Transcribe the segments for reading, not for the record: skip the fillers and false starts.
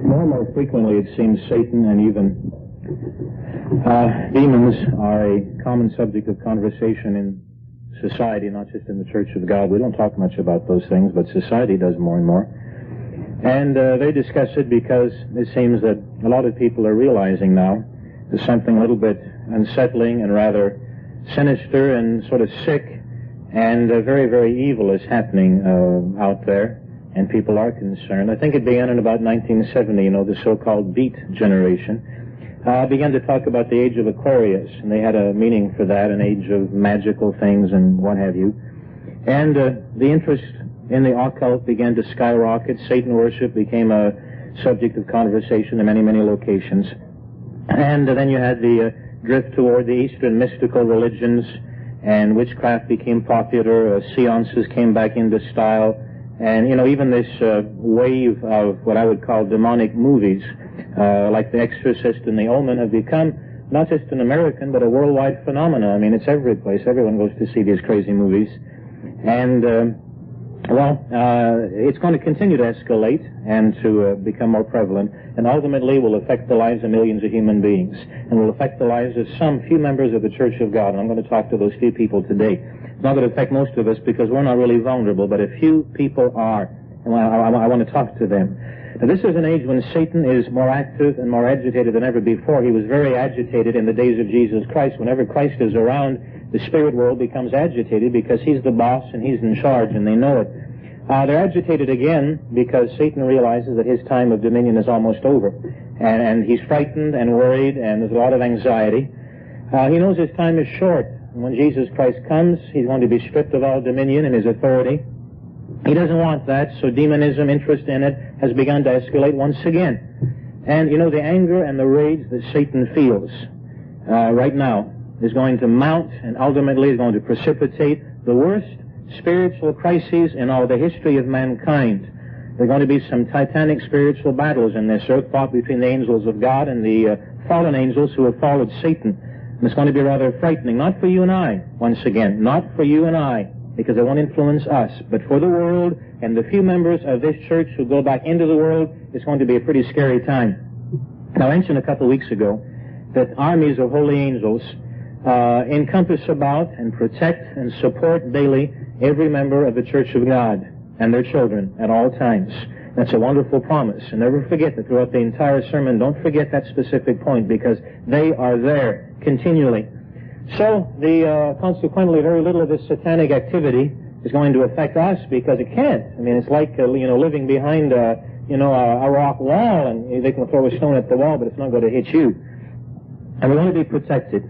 More and more frequently, it seems Satan and even demons are a common subject of conversation in society, not just in the Church of God. We don't talk much about those things, but society does more and more. And they discuss it because it seems that a lot of people are realizing now there's something a little bit unsettling and rather sinister and sort of sick and very, very evil is happening out there, and people are concerned. I think it began in about 1970, the so-called Beat generation. Began to talk about the Age of Aquarius, and they had a meaning for that, an age of magical things and what have you. And the interest in the occult began to skyrocket. Satan worship became a subject of conversation in many, many locations. And then you had the drift toward the Eastern mystical religions, and witchcraft became popular. Seances came back into style. And, even this wave of what I would call demonic movies, like The Exorcist and The Omen, have become not just an American, but a worldwide phenomenon. I mean, it's every place. Everyone goes to see these crazy movies. And, it's going to continue to escalate and to become more prevalent, and ultimately will affect the lives of millions of human beings, and will affect the lives of some few members of the Church of God. And I'm going to talk to those few people today. It's not going to affect most of us because we're not really vulnerable, but a few people are, and I want to talk to them. Now, this is an age when Satan is more active and more agitated than ever before. He was very agitated in the days of Jesus Christ. Whenever Christ is around, the spirit world becomes agitated because he's the boss and he's in charge, and they know it. They're agitated again because Satan realizes that his time of dominion is almost over, and he's frightened and worried, and there's a lot of anxiety. He knows his time is short. And when Jesus Christ comes, he's going to be stripped of all dominion and his authority. He doesn't want that, so demonism, interest in it, has begun to escalate once again. And, the anger and the rage that Satan feels right now is going to mount, and ultimately is going to precipitate the worst spiritual crises in all the history of mankind. There are going to be some titanic spiritual battles in this earth, fought between the angels of God and the fallen angels who have followed Satan. And it's going to be rather frightening, not for you and I, once again, not for you and I, because it won't influence us, but for the world and the few members of this church who go back into the world. It's going to be a pretty scary time. Now, I mentioned a couple of weeks ago that armies of holy angels encompass about and protect and support daily every member of the Church of God and their children at all times. That's a wonderful promise. And never forget that throughout the entire sermon, don't forget that specific point, because they are there continually. So, consequently, very little of this satanic activity is going to affect us, because it can't. I mean, it's like, living behind, a rock wall, and they can throw a stone at the wall, but it's not going to hit you. And we're going to be protected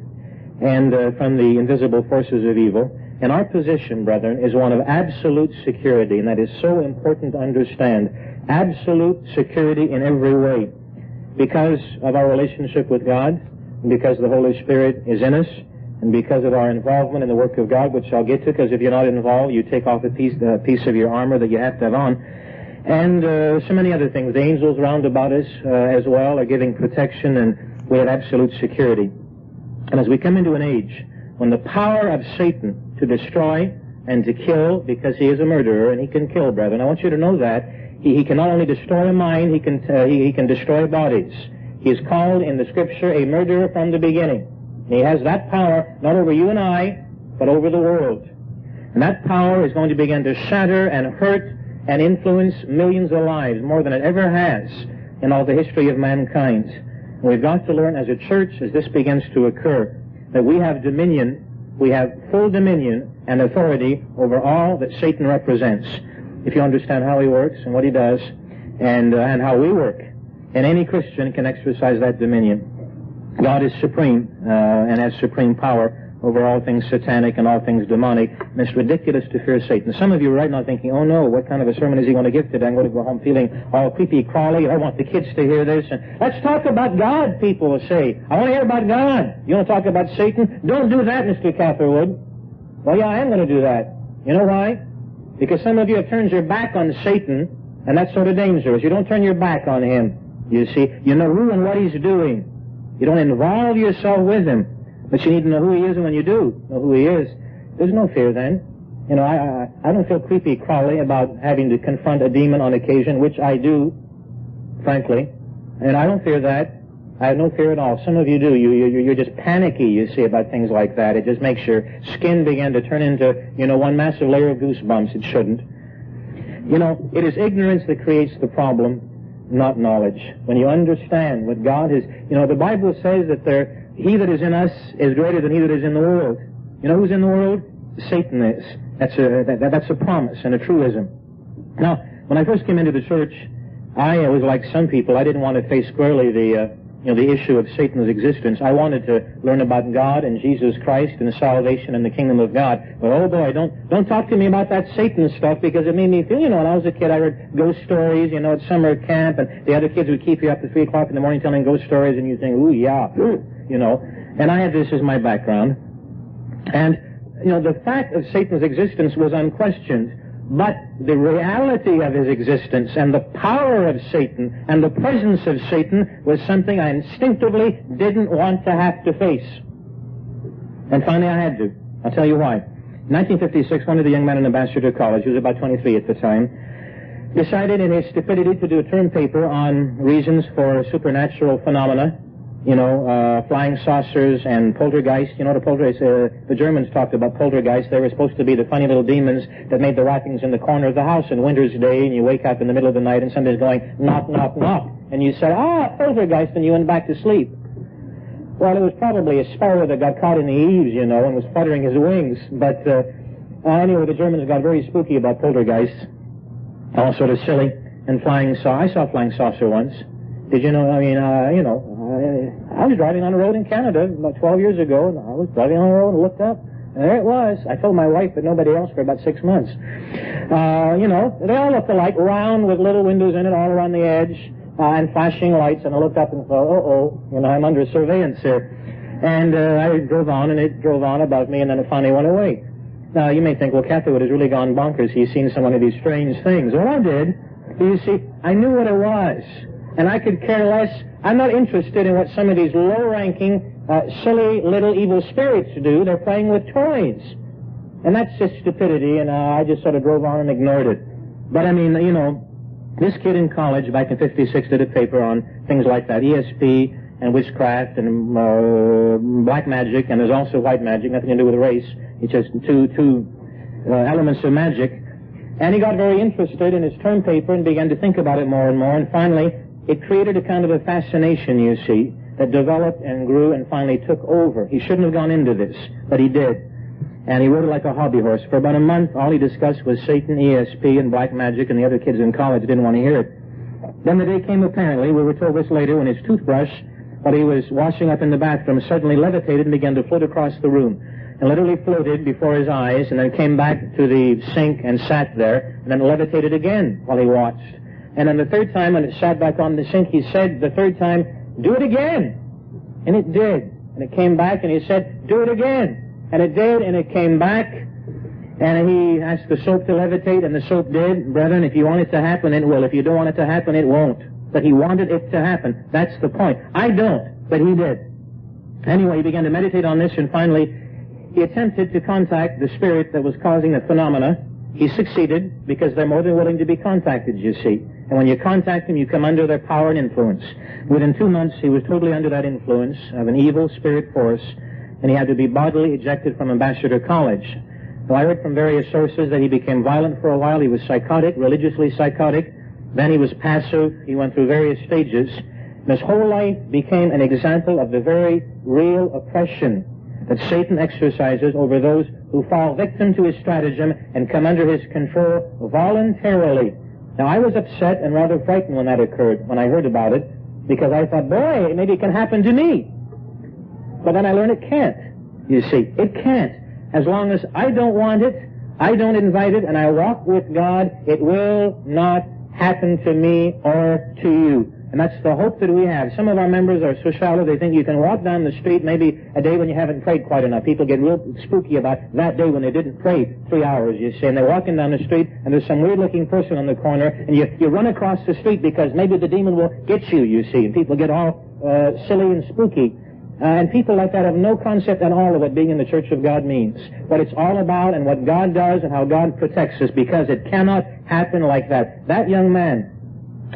and from the invisible forces of evil. And our position, brethren, is one of absolute security, and that is so important to understand. Absolute security in every way. Because of our relationship with God, and because the Holy Spirit is in us, and because of our involvement in the work of God, which I'll get to, because if you're not involved, you take off a piece of your armor that you have to have on. And so many other things. The angels round about us as well are giving protection, and we have absolute security. And as we come into an age when the power of Satan to destroy and to kill, because he is a murderer and he can kill, brethren. I want you to know that. He can not only destroy a mind, he can destroy bodies. He is called in the Scripture a murderer from the beginning. And he has that power not over you and I, but over the world. And that power is going to begin to shatter and hurt and influence millions of lives, more than it ever has in all the history of mankind. And we've got to learn as a church, as this begins to occur, that we have dominion. We have full dominion and authority over all that Satan represents. If you understand how he works and what he does, and how we work, and any Christian can exercise that dominion. God is supreme and has supreme power over all things satanic and all things demonic, and it's ridiculous to fear Satan. Some of you are right now thinking, oh no, what kind of a sermon is he going to give today? I'm going to go home feeling all creepy crawly. I want the kids to hear this. And let's talk about God, people will say. I want to hear about God. You want to talk about Satan? Don't do that, Mr. Catherwood. Well, yeah, I am going to do that. You know why? Because some of you have turned your back on Satan, and that's sort of dangerous. You don't turn your back on him, you see. You know who and what he's doing. You don't involve yourself with him. But you need to know who he is, and when you do know who he is, there's no fear then. You know, I don't feel creepy crawly about having to confront a demon on occasion, which I do. frankly. And I don't fear that. I have no fear at all. Some of you do. You're just panicky, you see, about things like that. It just makes your skin begin to turn into, one massive layer of goosebumps. It shouldn't. It is ignorance that creates the problem, not knowledge. When you understand what God is, the Bible says that he that is in us is greater than he that is in the world. You know who's in the world? Satan is. That's a promise and a truism. Now, when I first came into the church, I was like some people. I didn't want to face squarely the issue of Satan's existence. I wanted to learn about God and Jesus Christ and salvation and the kingdom of God. But oh boy, don't talk to me about that Satan stuff, because it made me feel, when I was a kid, I heard ghost stories, at summer camp, and the other kids would keep you up to 3 o'clock in the morning telling ghost stories, and you think, ooh, yeah, And I had this as my background. And, the fact of Satan's existence was unquestioned. But the reality of his existence and the power of Satan and the presence of Satan was something I instinctively didn't want to have to face. And finally I had to. I'll tell you why. In 1956, one of the young men in Ambassador College, who was about 23 at the time, decided in his stupidity to do a term paper on reasons for supernatural phenomena, flying saucers and poltergeist. The Germans talked about poltergeist. They were supposed to be the funny little demons that made the rockings in the corner of the house in winter's day, and you wake up in the middle of the night and somebody's going, knock, knock, knock. And you say, poltergeist, and you went back to sleep. Well, it was probably a sparrow that got caught in the eaves, and was fluttering his wings. But anyway, the Germans got very spooky about poltergeist. All sort of silly. And flying saucer. I saw a flying saucer once. Did you know, I was driving on the road in Canada about 12 years ago, and I was driving on the road and looked up, and there it was. I told my wife, but nobody else, for about 6 months. They all looked alike, round with little windows in it all around the edge, and flashing lights, and I looked up and thought, I'm under surveillance here. And I drove on, and it drove on above me, and then it finally went away. Now, you may think, well, Catherwood has really gone bonkers. He's seen some of these strange things. Well, I did. You see, I knew what it was. And I could care less. I'm not interested in what some of these low-ranking, silly little evil spirits do. They're playing with toys. And that's just stupidity, and I just sort of drove on and ignored it. But this kid in college back in 56 did a paper on things like that, ESP and witchcraft and black magic, and there's also white magic, nothing to do with race. It's just two elements of magic. And he got very interested in his term paper and began to think about it more and more, and finally it created a kind of a fascination, you see, that developed and grew and finally took over. He shouldn't have gone into this, but he did. And he wrote it like a hobby horse. For about a month, all he discussed was Satan, ESP, and black magic, and the other kids in college didn't want to hear it. Then the day came, apparently, we were told this later, when his toothbrush, while he was washing up in the bathroom, suddenly levitated and began to float across the room. And literally floated before his eyes, and then came back to the sink and sat there, and then levitated again while he watched. And then the third time, when it sat back on the sink, he said the third time, do it again. And it did. And it came back, and he said, do it again. And it did, and it came back. And he asked the soap to levitate, and the soap did. Brethren, if you want it to happen, it will. If you don't want it to happen, it won't. But he wanted it to happen. That's the point. I don't, but he did. Anyway, he began to meditate on this, and finally he attempted to contact the spirit that was causing the phenomena. He succeeded, because they're more than willing to be contacted, you see. And when you contact them, you come under their power and influence. Within 2 months, he was totally under that influence of an evil spirit force, and he had to be bodily ejected from Ambassador College. Well, I heard from various sources that he became violent for a while. He was psychotic, religiously psychotic. Then he was passive. He went through various stages. And his whole life became an example of the very real oppression that Satan exercises over those who fall victim to his stratagem and come under his control voluntarily. Now, I was upset and rather frightened when that occurred, when I heard about it, because I thought, boy, maybe it can happen to me. But then I learned it can't, you see. It can't. As long as I don't want it, I don't invite it, and I walk with God, it will not happen to me or to you. And that's the hope that we have. Some of our members are so shallow, they think you can walk down the street, maybe a day when you haven't prayed quite enough. People get real spooky about that day when they didn't pray 3 hours, you see, and they're walking down the street, and there's some weird-looking person on the corner, and you run across the street because maybe the demon will get you, you see, and people get all silly and spooky. And people like that have no concept at all of what being in the Church of God means, what it's all about and what God does and how God protects us, because it cannot happen like that. That young man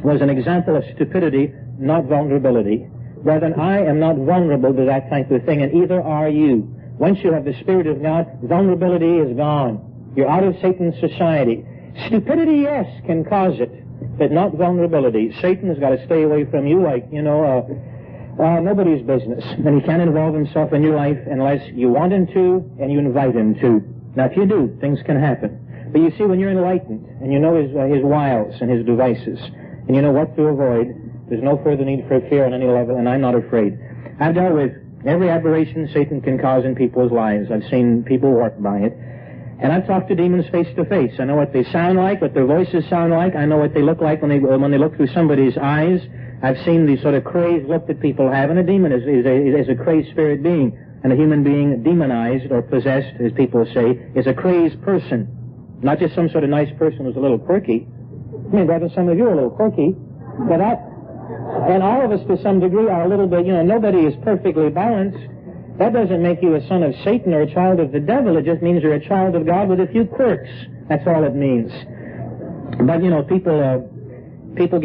was an example of stupidity, not vulnerability. Brethren, I am not vulnerable to that type of thing, and either are you. Once you have the Spirit of God, vulnerability is gone. You're out of Satan's society. Stupidity, yes, can cause it, but not vulnerability. Satan has got to stay away from you like, nobody's business. And he can't involve himself in your life unless you want him to and you invite him to. Now, if you do, things can happen. But you see, when you're enlightened and you know his wiles and his devices, and you know what to avoid, there's no further need for fear on any level, and I'm not afraid. I've dealt with every aberration Satan can cause in people's lives. I've seen people warped by it. And I've talked to demons face to face. I know what they sound like, what their voices sound like. I know what they look like when they look through somebody's eyes. I've seen the sort of crazed look that people have, and a demon is a crazed spirit being. And a human being demonized or possessed, as people say, is a crazed person. Not just some sort of nice person who's a little quirky. I mean, brother, some of you are a little quirky. But and all of us to some degree are a little bit, nobody is perfectly balanced. That doesn't make you a son of Satan or a child of the devil. It just means you're a child of God with a few quirks. That's all it means. But, people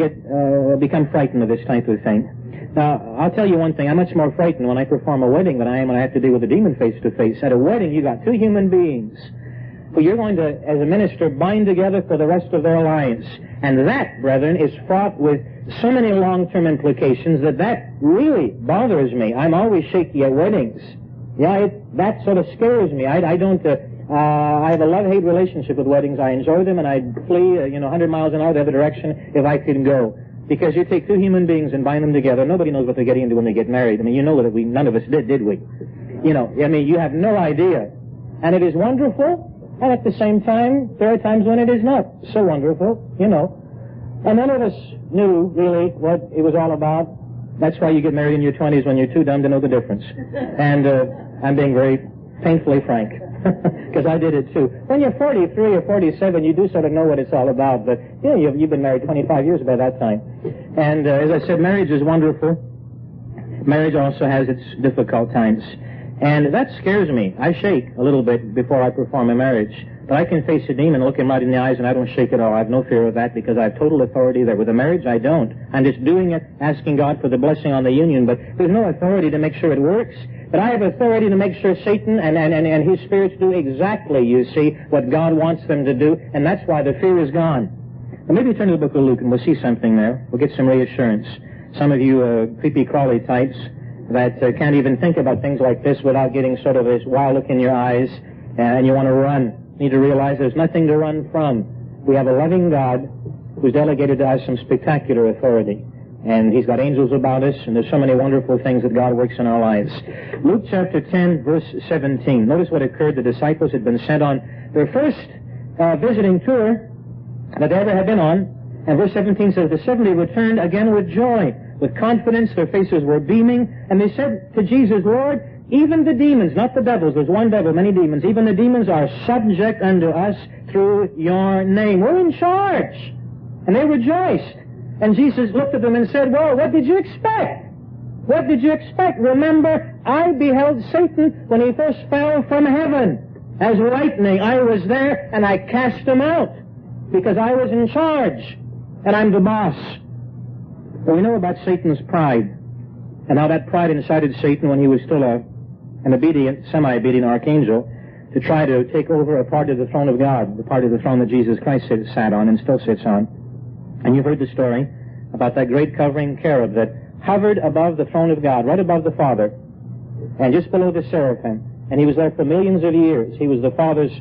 become frightened of this type of thing. Now, I'll tell you one thing. I'm much more frightened when I perform a wedding than I am when I have to deal with a demon face to face. At a wedding, you got two human beings who you're going to, as a minister, bind together for the rest of their lives. And that, brethren, is fraught with so many long-term implications that really bothers me. I'm always shaky at weddings. Yeah, that sort of scares me. I have a love-hate relationship with weddings. I enjoy them, and I'd flee, 100 miles an hour the other direction if I could go. Because you take two human beings and bind them together. Nobody knows what they're getting into when they get married. I mean, you know that none of us did we? You have no idea. And it is wonderful. And at the same time, there are times when it is not so wonderful, And none of us knew, really, what it was all about. That's why you get married in your 20s when you're too dumb to know the difference. And I'm being very painfully frank, because I did it too. When you're 43 or 47, you do sort of know what it's all about. But, you've been married 25 years by that time. And as I said, marriage is wonderful. Marriage also has its difficult times. And that scares me. I shake a little bit before I perform a marriage. But I can face a demon, look him right in the eyes, and I don't shake at all. I have no fear of that because I have total authority there. With a marriage, I don't. I'm just doing it, asking God for the blessing on the union, but there's no authority to make sure it works. But I have authority to make sure Satan and his spirits do exactly, you see, what God wants them to do, and that's why the fear is gone. Now maybe turn to the book of Luke, and we'll see something there. We'll get some reassurance. Some of you creepy-crawly types that can't even think about things like this without getting sort of this wild look in your eyes, and you want to run. You need to realize there's nothing to run from. We have a loving God who's delegated to us some spectacular authority. And he's got angels about us, and there's so many wonderful things that God works in our lives. Luke chapter 10, verse 17. Notice what occurred. The disciples had been sent on their first visiting tour that they ever had been on. And verse 17 says, the 70 returned again with joy. With confidence, their faces were beaming, and they said to Jesus, Lord, even the demons, not the devils, there's one devil, many demons, even the demons are subject unto us through your name. We're in charge. And they rejoiced. And Jesus looked at them and said, well, what did you expect? What did you expect? Remember, I beheld Satan when he first fell from heaven. As lightning, I was there, and I cast him out, because I was in charge, and I'm the boss. Well, we know about Satan's pride, and how that pride incited Satan when he was still an obedient, semi-obedient archangel, to try to take over a part of the throne of God, the part of the throne that Jesus Christ sat on and still sits on. And you've heard the story about that great covering cherub that hovered above the throne of God, right above the Father, and just below the seraphim. And he was there for millions of years. He was the Father's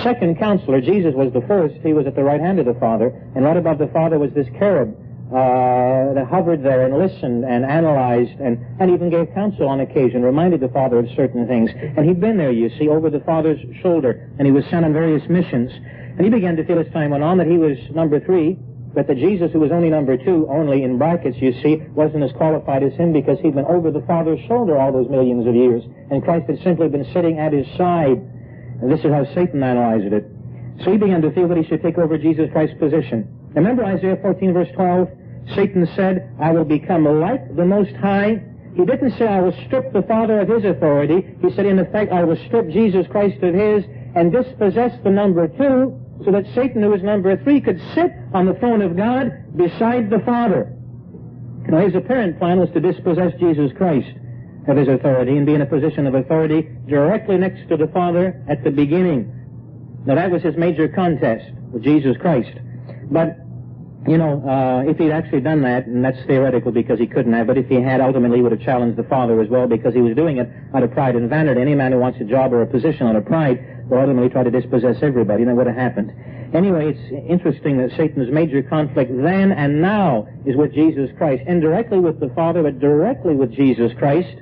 second counselor. Jesus was the first. He was at the right hand of the Father. And right above the Father was this cherub that hovered there and listened and analyzed and even gave counsel on occasion, reminded the Father of certain things. And he'd been there, you see, over the Father's shoulder. And he was sent on various missions. And he began to feel as time went on that he was number 3, but that Jesus, who was only number 2, only in brackets, you see, wasn't as qualified as him because he'd been over the Father's shoulder all those millions of years. And Christ had simply been sitting at his side. And this is how Satan analyzed it. So he began to feel that he should take over Jesus Christ's position. Remember Isaiah 14, verse 12? Satan said, I will become like the Most High. He didn't say, I will strip the Father of his authority. He said, in effect, I will strip Jesus Christ of his and dispossess the number 2 so that Satan, who was number 3, could sit on the throne of God beside the Father. Now, his apparent plan was to dispossess Jesus Christ of his authority and be in a position of authority directly next to the Father at the beginning. Now, that was his major contest with Jesus Christ. But, you know, if he'd actually done that, and that's theoretical because he couldn't have, but if he had, ultimately he would have challenged the Father as well, because he was doing it out of pride and vanity. Any man who wants a job or a position out of pride will ultimately try to dispossess everybody, and that would have happened. Anyway, it's interesting that Satan's major conflict then and now is with Jesus Christ. Indirectly with the Father, but directly with Jesus Christ.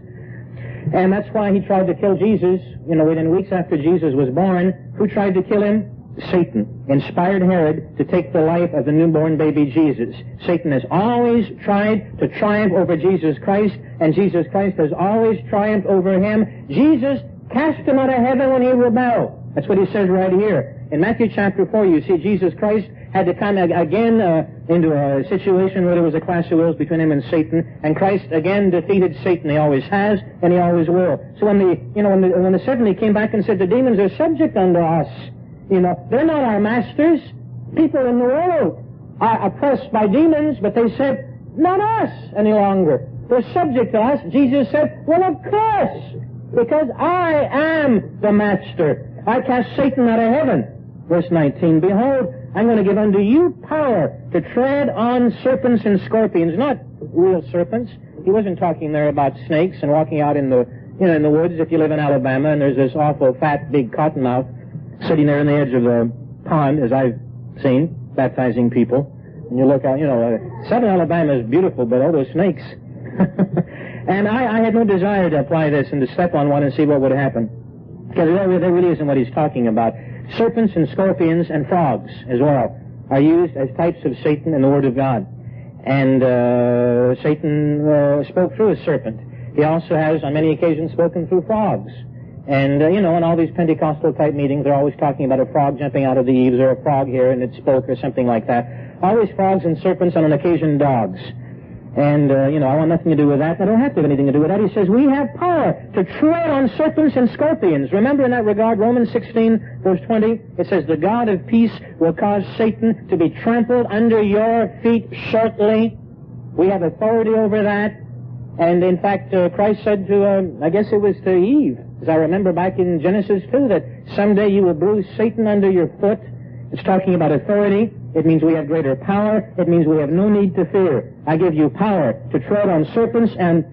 And that's why he tried to kill Jesus, you know, within weeks after Jesus was born. Who tried to kill him? Satan. Inspired Herod to take the life of the newborn baby Jesus. Satan has always tried to triumph over Jesus Christ, and Jesus Christ has always triumphed over him. Jesus cast him out of heaven when he rebelled. That's what he says right here. In Matthew chapter 4, you see Jesus Christ had to come again into a situation where there was a clash of wills between him and Satan, and Christ again defeated Satan. He always has, and he always will. So when the 70 came back and said the demons are subject unto us, you know, they're not our masters. People in the world are oppressed by demons, but they said, not us any longer. They're subject to us. Jesus said, well, of course, because I am the master. I cast Satan out of heaven. Verse 19, behold, I'm going to give unto you power to tread on serpents and scorpions. Not real serpents. He wasn't talking there about snakes and walking out in the woods. If you live in Alabama and there's this awful fat big cottonmouth sitting there on the edge of the pond, as I've seen, baptizing people, and you look out, you know, southern Alabama is beautiful, but all those snakes. And I had no desire to apply this and to step on one and see what would happen, because that really isn't what he's talking about. Serpents and scorpions and frogs as well are used as types of Satan in the Word of God. And Satan spoke through a serpent. He also has, on many occasions, spoken through frogs. And, you know, in all these Pentecostal-type meetings, they're always talking about a frog jumping out of the eaves, or a frog here and it spoke, or something like that. Always frogs and serpents, on an occasion dogs. And, you know, I want nothing to do with that. I don't have to have anything to do with that. He says, we have power to tread on serpents and scorpions. Remember in that regard, Romans 16, verse 20, it says, the God of peace will cause Satan to be trampled under your feet shortly. We have authority over that. And, in fact, Christ said to, I guess it was to Eve, as I remember back in Genesis 2, that someday you will bruise Satan under your foot. It's talking about authority. It means we have greater power. It means we have no need to fear. I give you power to tread on serpents and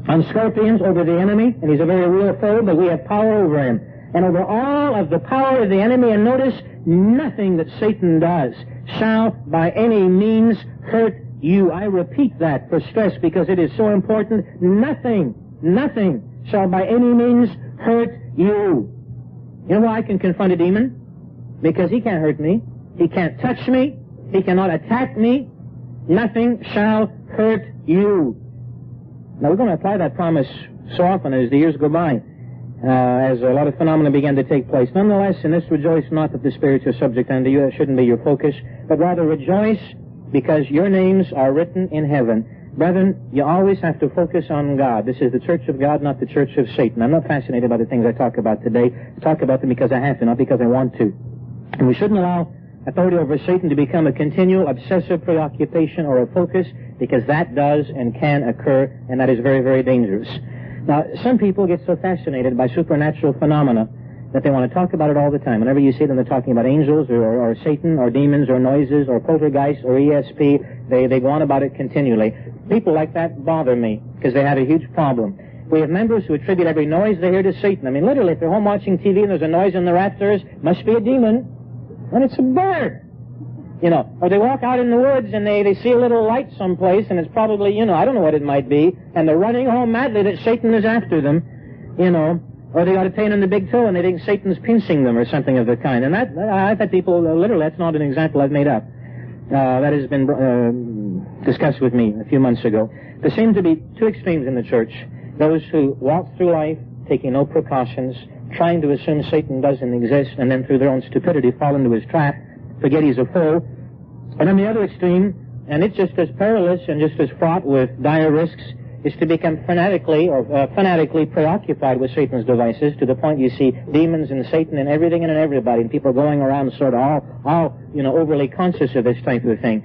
on scorpions over the enemy, and he's a very real foe, but we have power over him. And over all of the power of the enemy, and notice, nothing that Satan does shall by any means hurt you. I repeat that for stress because it is so important. Nothing shall by any means hurt you. You know why I can confront a demon? Because he can't hurt me. He can't touch me. He cannot attack me. Nothing shall hurt you. Now, we're going to apply that promise so often as the years go by, as a lot of phenomena began to take place. Nonetheless, in this, rejoice not that the spirits are subject unto you. That shouldn't be your focus. But rather rejoice because your names are written in heaven. Brethren, you always have to focus on God. This is the church of God, not the church of Satan. I'm not fascinated by the things I talk about today. I talk about them because I have to, not because I want to. And we shouldn't allow authority over Satan to become a continual obsessive preoccupation or a focus, because that does and can occur, and that is very, very dangerous. Now, some people get so fascinated by supernatural phenomena that they want to talk about it all the time. Whenever you see them, they're talking about angels or Satan or demons or noises or poltergeists or ESP, they go on about it continually. People like that bother me because they have a huge problem. We have members who attribute every noise they hear to Satan. I mean, literally, if they're home watching TV and there's a noise in the rafters, must be a demon. And it's a bird, you know. Or they walk out in the woods and they see a little light someplace, and it's probably, you know, I don't know what it might be, and they're running home madly that Satan is after them, you know. Or they got a pain in the big toe and they think Satan's pincing them or something of the kind. And I've had people, literally, that's not an example I've made up. That has been discussed with me a few months ago. There seem to be two extremes in the church. Those who walk through life taking no precautions, trying to assume Satan doesn't exist, and then through their own stupidity fall into his trap, forget he's a foe. And on the other extreme, and it's just as perilous and just as fraught with dire risks, is to become fanatically preoccupied with Satan's devices, to the point you see demons and Satan and everything and everybody, and people are going around sort of all overly conscious of this type of thing.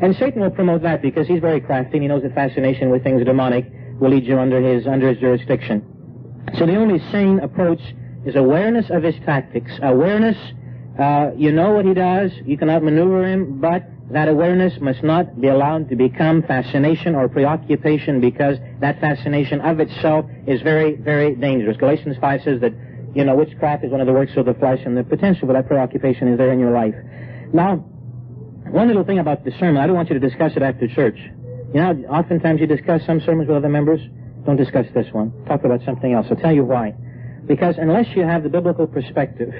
And Satan will promote that because he's very crafty, and he knows that fascination with things demonic will lead you under his jurisdiction. So the only sane approach is awareness of his tactics. Awareness, you know what he does, you can outmaneuver him, but that awareness must not be allowed to become fascination or preoccupation, because that fascination of itself is very, very dangerous. Galatians 5 says that, witchcraft is one of the works of the flesh, and the potential for that preoccupation is there in your life. Now, one little thing about the sermon, I don't want you to discuss it after church. Oftentimes you discuss some sermons with other members. Don't discuss this one. Talk about something else. I'll tell you why. Because unless you have the biblical perspective,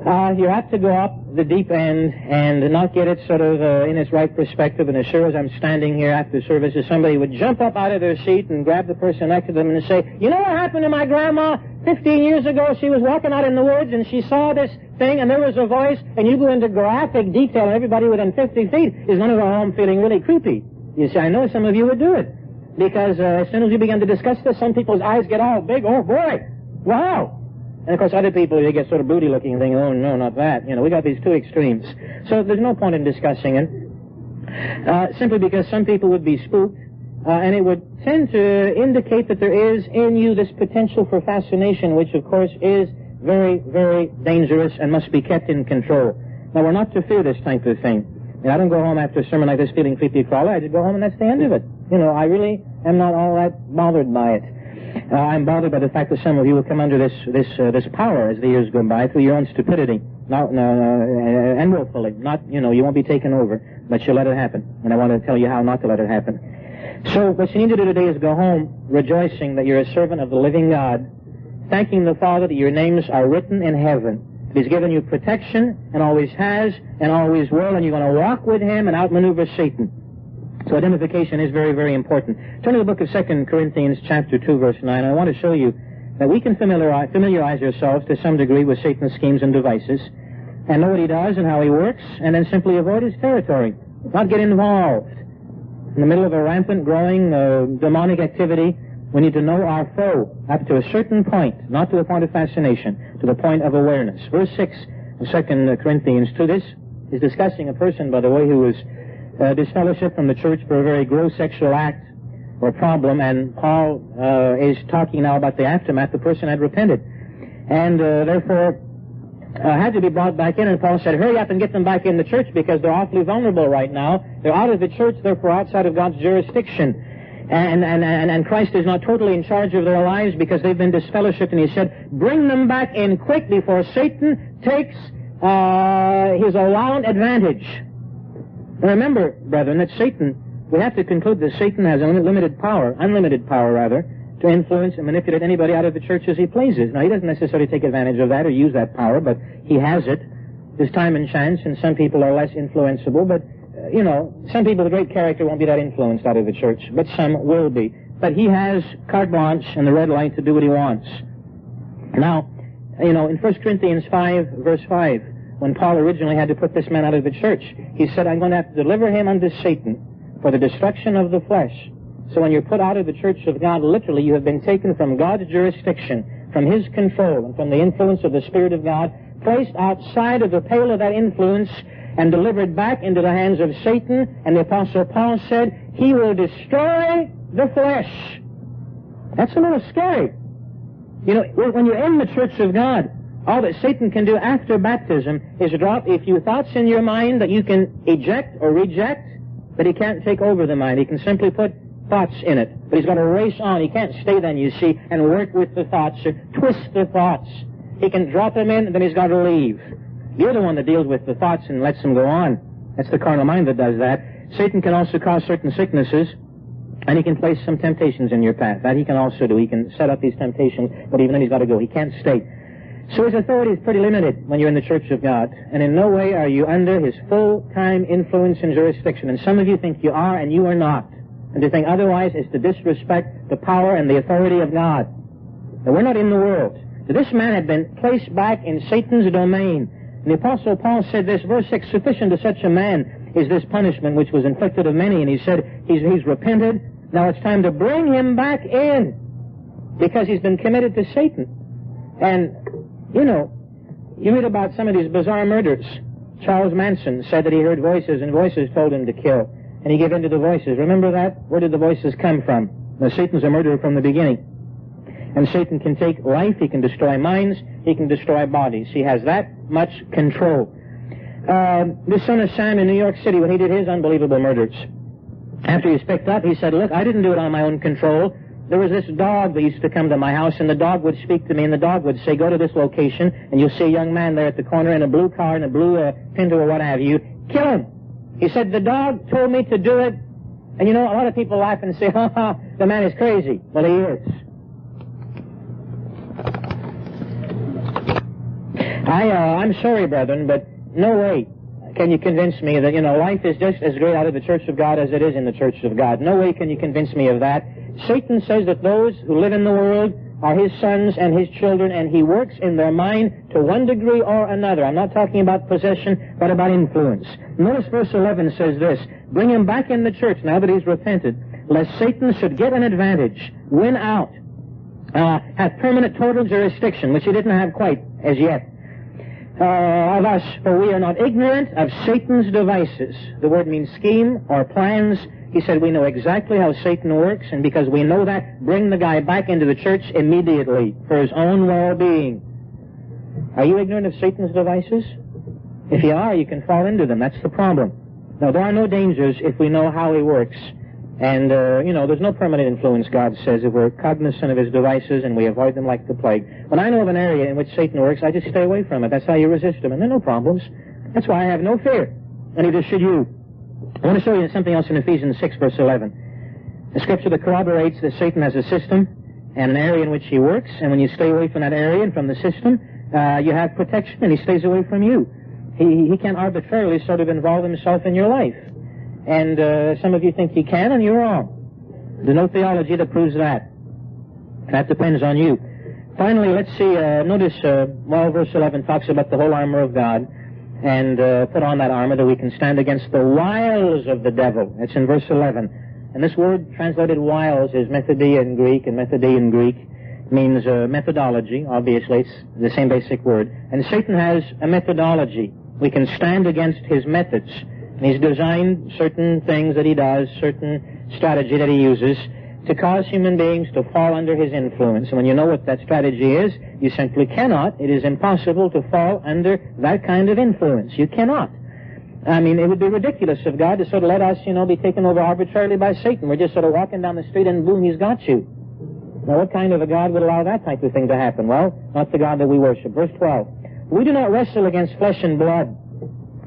you're apt to go up the deep end and not get it sort of in its right perspective. And as sure as I'm standing here after services, somebody would jump up out of their seat and grab the person next to them and say, you know what happened to my grandma 15 years ago? She was walking out in the woods and she saw this thing and there was a voice, and you go into graphic detail, and everybody within 50 feet is going to go home feeling really creepy. You see, I know some of you would do it. Because as soon as you begin to discuss this, some people's eyes get all big. Oh, boy. Wow. And, of course, other people, they get sort of broody-looking and think, oh, no, not that. We got these two extremes. So there's no point in discussing it, simply because some people would be spooked, and it would tend to indicate that there is in you this potential for fascination, which, of course, is very, very dangerous and must be kept in control. Now, we're not to fear this type of thing. I don't go home after a sermon like this feeling creepy crawler. I just go home and that's the end of it. I really am not all that bothered by it. I'm bothered by the fact that some of you will come under this power as the years go by through your own stupidity, and willfully. You won't be taken over, but you'll let it happen. And I want to tell you how not to let it happen. So what you need to do today is go home rejoicing that you're a servant of the living God, thanking the Father that your names are written in heaven. He's given you protection, and always has, and always will, and you're going to walk with him and outmaneuver Satan. So identification is very, very important. Turn to the book of 2 Corinthians chapter 2, verse 9. I want to show you that we can familiarize ourselves to some degree with Satan's schemes and devices, and know what he does and how he works, and then simply avoid his territory. Not get involved. In the middle of a rampant, growing demonic activity, we need to know our foe up to a certain point, not to the point of fascination, to the point of awareness. Verse 6 of 2 Corinthians 2, this is discussing a person, by the way, who was disfellowshipped from the church for a very gross sexual act or problem, and Paul is talking now about the aftermath. The person had repented, and therefore had to be brought back in, and Paul said, hurry up and get them back in the church because they're awfully vulnerable right now. They're out of the church, therefore outside of God's jurisdiction. And Christ is not totally in charge of their lives because they've been disfellowshipped, and he said, bring them back in quick before Satan takes his allowed advantage. Now remember, brethren, that Satan, we have to conclude that Satan has unlimited power, to influence and manipulate anybody out of the church as he pleases. Now, he doesn't necessarily take advantage of that or use that power, but he has it. There's time and chance, and some people are less influenceable, but some people with great character won't be that influenced out of the church, but some will be. But he has carte blanche and the red light to do what he wants. Now, in 1 Corinthians 5, verse 5, when Paul originally had to put this man out of the church, he said, I'm going to have to deliver him unto Satan for the destruction of the flesh. So when you're put out of the church of God, literally you have been taken from God's jurisdiction, from his control, and from the influence of the Spirit of God, placed outside of the pale of that influence, and delivered back into the hands of Satan. And the Apostle Paul said, he will destroy the flesh. That's a little scary. When you're in the church of God, all that Satan can do after baptism is drop a few thoughts in your mind that you can eject or reject, but he can't take over the mind. He can simply put thoughts in it. But he's got to race on. He can't stay then, you see, and work with the thoughts or twist the thoughts. He can drop them in, and then he's got to leave. You're the one that deals with the thoughts and lets them go on. That's the carnal mind that does that. Satan can also cause certain sicknesses, and he can place some temptations in your path. That he can also do. He can set up these temptations, but even then he's got to go. He can't stay. So his authority is pretty limited when you're in the church of God, and in no way are you under his full-time influence and jurisdiction. And some of you think you are, and you are not. And to think otherwise is to disrespect the power and the authority of God. Now, we're not in the world. So this man had been placed back in Satan's domain. And the Apostle Paul said this, verse 6, sufficient to such a man is this punishment which was inflicted of many. And he said he's repented, Now it's time to bring him back in, because he's been committed to Satan. And, you know, you read about some of these bizarre murders. Charles Manson said that he heard voices, and voices told him to kill. And he gave in to the voices. Remember that? Where did the voices come from? Now, Satan's a murderer from the beginning. And Satan can take life, he can destroy minds, he can destroy bodies. He has that much control. This son of Sam in New York City, when he did his unbelievable murders, after he was picked up, he said, look, I didn't do it on my own control. There was this dog that used to come to my house, and the dog would speak to me, and the dog would say, go to this location, and you'll see a young man there at the corner in a blue car, in a blue Pinto or what have you. Kill him. He said, the dog told me to do it. And you know, a lot of people laugh and say, ha ha, the man is crazy. Well, he is. I'm sorry, brethren, but no way can you convince me that, you know, life is just as great out of the Church of God as it is in the Church of God. No way can you convince me of that. Satan says that those who live in the world are his sons and his children, and he works in their mind to one degree or another. I'm not talking about possession, but about influence. Notice verse 11 says this, bring him back in the church now that he's repented, lest Satan should get an advantage, win out, have permanent total jurisdiction, which he didn't have quite as yet. Of us, for we are not ignorant of Satan's devices. The word means scheme or plans. He said we know exactly how Satan works, and because we know that, bring the guy back into the church immediately for his own well-being. Are you ignorant of Satan's devices? If you are, you can fall into them. That's the problem. Now, there are no dangers if we know how he works. And, you know, there's no permanent influence, God says, if we're cognizant of his devices and we avoid them like the plague. When I know of an area in which Satan works, I just stay away from it. That's how you resist him, and there are no problems. That's why I have no fear, and neither should you. I want to show you something else in Ephesians 6, verse 11. The scripture that corroborates that Satan has a system and an area in which he works, and when you stay away from that area and from the system, you have protection, and he stays away from you. He can't arbitrarily sort of involve himself in your life. And some of you think he can, and you're wrong. There's no theology that proves that. That depends on you. Finally, let's see, notice, verse 11 talks about the whole armor of God, and put on that armor that we can stand against the wiles of the devil. That's in verse 11. And this word translated wiles is methodia in Greek, and methodia in Greek means methodology. Obviously, it's the same basic word. And Satan has a methodology. We can stand against his methods. And he's designed certain things that he does, certain strategy that he uses to cause human beings to fall under his influence. And when you know what that strategy is, you simply cannot. It is impossible to fall under that kind of influence. You cannot. I mean, it would be ridiculous of God to sort of let us, you know, be taken over arbitrarily by Satan. We're just sort of walking down the street and boom, he's got you. Now, what kind of a God would allow that type of thing to happen? Well, not the God that we worship. Verse 12. We do not wrestle against flesh and blood,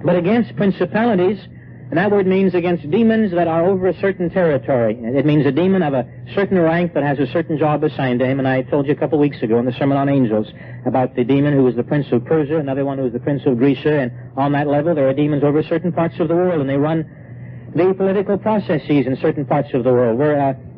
but against principalities, and that word means against demons that are over a certain territory. It means a demon of a certain rank that has a certain job assigned to him, and I told you a couple of weeks ago in the Sermon on Angels about the demon who was the prince of Persia, another one who was the prince of Greece, and on that level there are demons over certain parts of the world, and they run the political processes in certain parts of the world.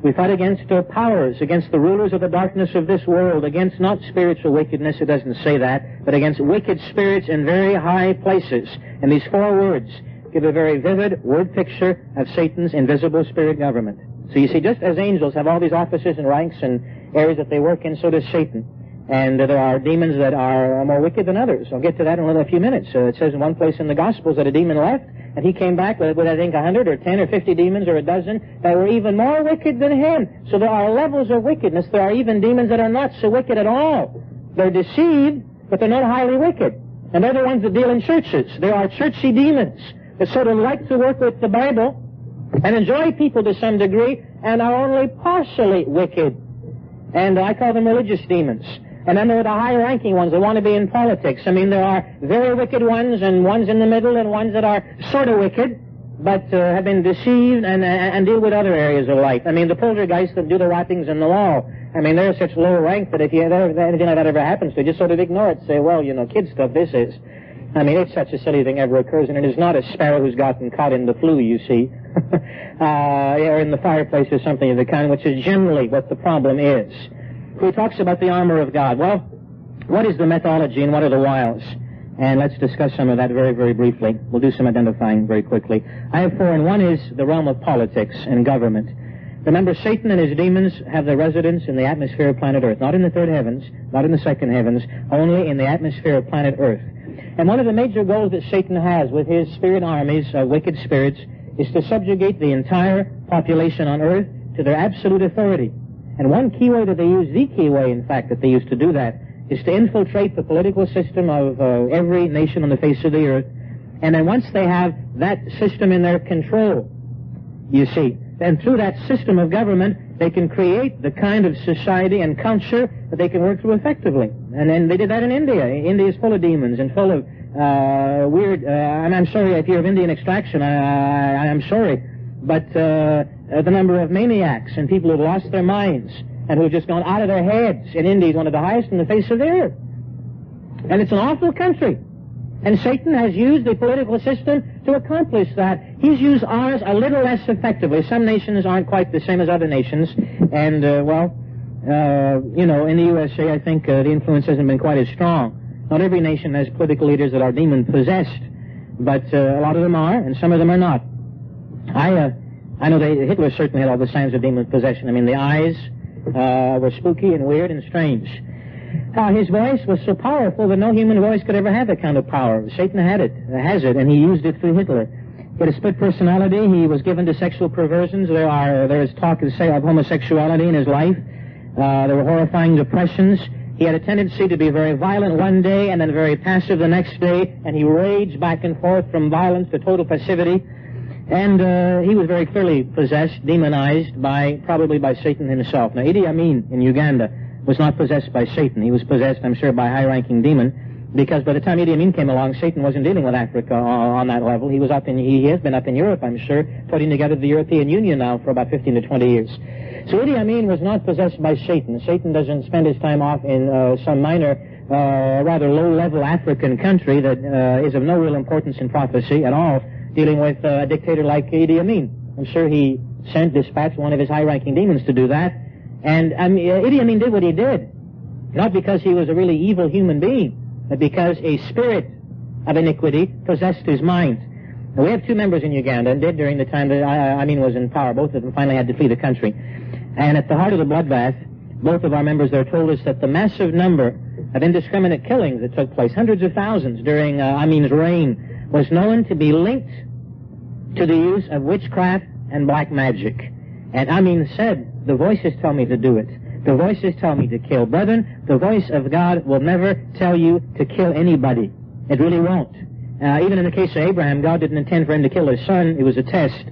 We fight against powers, against the rulers of the darkness of this world, against not spiritual wickedness, it doesn't say that, but against wicked spirits in very high places. And these four words give a very vivid word picture of Satan's invisible spirit government. So you see, just as angels have all these offices and ranks and areas that they work in, so does Satan. And there are demons that are more wicked than others. I'll get to that in a few minutes. It says in one place in the Gospels that a demon left, and he came back with I think 100 or 10 or 50 demons or a dozen that were even more wicked than him. So there are levels of wickedness. There are even demons that are not so wicked at all. They're deceived, but they're not highly wicked. And they're the ones that deal in churches. There are churchy demons that sort of like to work with the Bible and enjoy people to some degree and are only partially wicked. And I call them religious demons. And then there are the high-ranking ones that want to be in politics. I mean, there are very wicked ones and ones in the middle and ones that are sort of wicked, but have been deceived and deal with other areas of life. I mean, the poltergeists that do the wrappings in the wall, I mean, they're such low rank that if anything like that ever happens to you, just sort of ignore it. Say, well, you know, kid stuff this is. I mean, if such a silly thing ever occurs, and it is not a sparrow who's gotten caught in the flu, you see, or in the fireplace or something of the kind, which is generally what the problem is. Who talks about the armor of God? Well, what is the methodology and what are the wiles? And let's discuss some of that very, very briefly. We'll do some identifying very quickly. I have four, and one is the realm of politics and government. Remember, Satan and his demons have their residence in the atmosphere of planet Earth, not in the third heavens, not in the second heavens, only in the atmosphere of planet Earth. And one of the major goals that Satan has with his spirit armies, wicked spirits, is to subjugate the entire population on Earth to their absolute authority. And one key way that they use, the key way, in fact, that they use to do that, is to infiltrate the political system of every nation on the face of the Earth. And then once they have that system in their control, you see, then through that system of government, they can create the kind of society and culture that they can work through effectively. And then they did that in India. India is full of demons and full of weird, and I'm sorry if you're of Indian extraction, I'm sorry, but the number of maniacs and people who have lost their minds and who have just gone out of their heads in India is one of the highest in the face of the earth. And it's an awful country. And Satan has used the political system to accomplish that. He's used ours a little less effectively. Some nations aren't quite the same as other nations. And, you know, in the USA, I think the influence hasn't been quite as strong. Not every nation has political leaders that are demon-possessed. But a lot of them are, and some of them are not. I know that Hitler certainly had all the signs of demon possession. I mean, the eyes were spooky and weird and strange. His voice was so powerful that no human voice could ever have that kind of power. Satan has it, and he used it through Hitler. He had a split personality. He was given to sexual perversions. There is talk of homosexuality in his life. There were horrifying depressions. He had a tendency to be very violent one day and then very passive the next day, and he raged back and forth from violence to total passivity. And he was very clearly possessed, demonized, probably by Satan himself. Now, Idi Amin in Uganda was not possessed by Satan. He was possessed, I'm sure, by a high-ranking demon, because by the time Idi Amin came along, Satan wasn't dealing with Africa on that level. He has been up in Europe, I'm sure, putting together the European Union now for about 15 to 20 years. So Idi Amin was not possessed by Satan. Satan doesn't spend his time off in some minor, rather low-level African country that is of no real importance in prophecy at all, dealing with a dictator like Idi Amin. I'm sure he dispatched one of his high-ranking demons to do that. And Idi Amin did what he did, not because he was a really evil human being, but because a spirit of iniquity possessed his mind. Now, we have two members in Uganda, and did during the time that Amin was in power. Both of them finally had to flee the country. And at the heart of the bloodbath, both of our members there told us that the massive number of indiscriminate killings that took place, hundreds of thousands during Amin's reign, was known to be linked to the use of witchcraft and black magic. And Amin said, the voices tell me to do it. The voices tell me to kill. Brethren, the voice of God will never tell you to kill anybody. It really won't. Even in the case of Abraham, God didn't intend for him to kill his son. It was a test.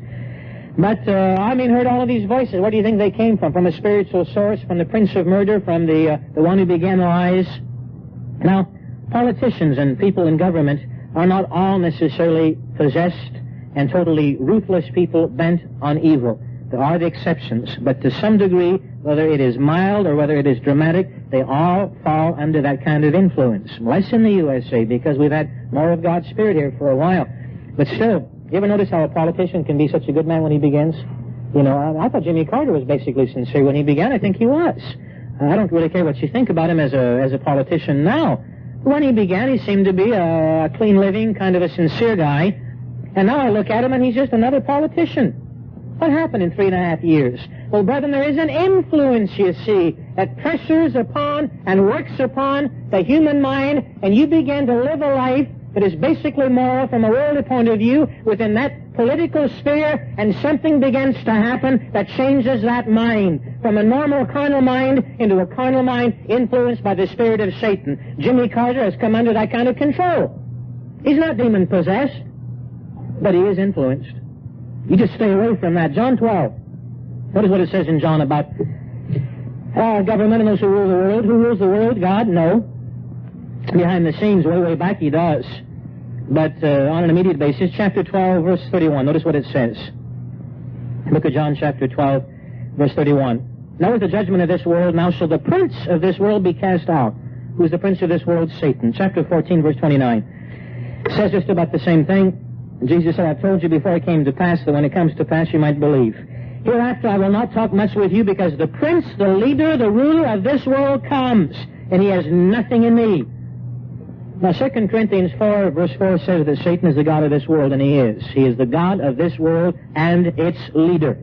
But Amin heard all of these voices. Where do you think they came from? From a spiritual source, from the prince of murder, from the one who began lies? Now, politicians and people in government are not all necessarily possessed and totally ruthless people bent on evil. There are the exceptions, but to some degree, whether it is mild or whether it is dramatic, they all fall under that kind of influence. Less in the USA, because we've had more of God's Spirit here for a while. But still, you ever notice how a politician can be such a good man when he begins? You know, I thought Jimmy Carter was basically sincere when he began. I think he was. I don't really care what you think about him as a politician now. When he began, he seemed to be a clean-living, kind of a sincere guy. And now I look at him and he's just another politician. What happened in 3.5 years? Well, brethren, there is an influence, you see, that pressures upon and works upon the human mind, and you begin to live a life that is basically moral from a worldly point of view within that political sphere, and something begins to happen that changes that mind from a normal carnal mind into a carnal mind influenced by the spirit of Satan. Jimmy Carter has come under that kind of control. He's not demon-possessed, but he is influenced. You just stay away from that. John 12. Notice what it says in John about government and those who rule the world. Who rules the world? God? No. Behind the scenes, way back, he does. But on an immediate basis, chapter 12, verse 31. Notice what it says. Look at John chapter 12, verse 31. Now is the judgment of this world. Now shall the prince of this world be cast out. Who is the prince of this world? Satan. Chapter 14, verse 29. It says just about the same thing. Jesus said, I've told you before it came to pass, that when it comes to pass you might believe. Hereafter I will not talk much with you, because the prince, the leader, the ruler of this world comes, and he has nothing in me. Now 2 Corinthians 4, verse 4 says that Satan is the god of this world, and he is. He is the god of this world and its leader.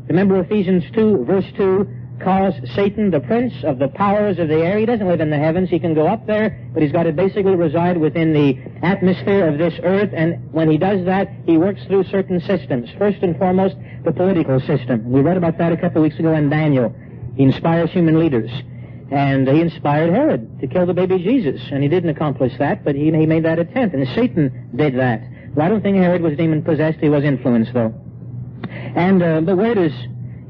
Remember Ephesians 2, verse 2, calls Satan the prince of the powers of the air. He doesn't live in the heavens. He can go up there, but he's got to basically reside within the atmosphere of this earth, and when he does that, he works through certain systems. First and foremost, the political system. We read about that a couple of weeks ago in Daniel. He inspires human leaders. And he inspired Herod to kill the baby Jesus, and he didn't accomplish that, but he made that attempt, and Satan did that. Well, I don't think Herod was demon-possessed. He was influenced, though. And, but where does...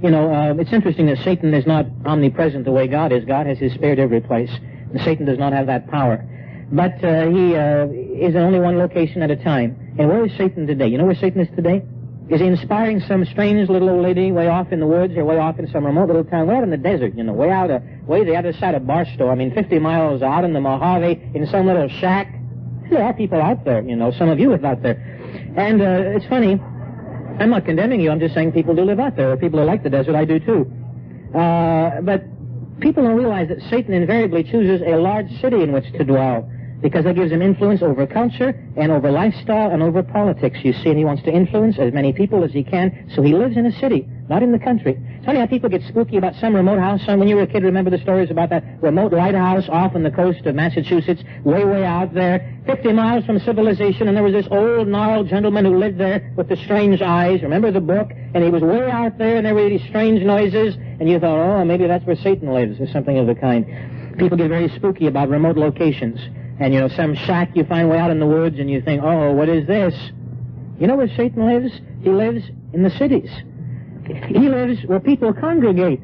it's interesting that Satan is not omnipresent the way God is. God has his spirit every place. And Satan does not have that power. But he is in only one location at a time. And where is Satan today? You know where Satan is today? Is he inspiring some strange little old lady way off in the woods or way off in some remote little town, way out in the desert, way the other side of Barstow? 50 miles out in the Mojave in some little shack. There are people out there, some of you live out there. And it's funny. I'm not condemning you. I'm just saying people do live out there. People who like the desert, I do too. But people don't realize that Satan invariably chooses a large city in which to dwell because that gives him influence over culture and over lifestyle and over politics, you see. And he wants to influence as many people as he can, so he lives in a city, not in the country. It's funny how people get spooky about some remote house. When you were a kid, remember the stories about that remote lighthouse off on the coast of Massachusetts, way out there, 50 miles from civilization, and there was this old, gnarled gentleman who lived there with the strange eyes. Remember the book? And he was way out there, and there were these strange noises, and you thought, oh, maybe that's where Satan lives, or something of the kind. People get very spooky about remote locations. And, some shack you find way out in the woods, and you think, oh, what is this? You know where Satan lives? He lives in the cities. He lives where people congregate.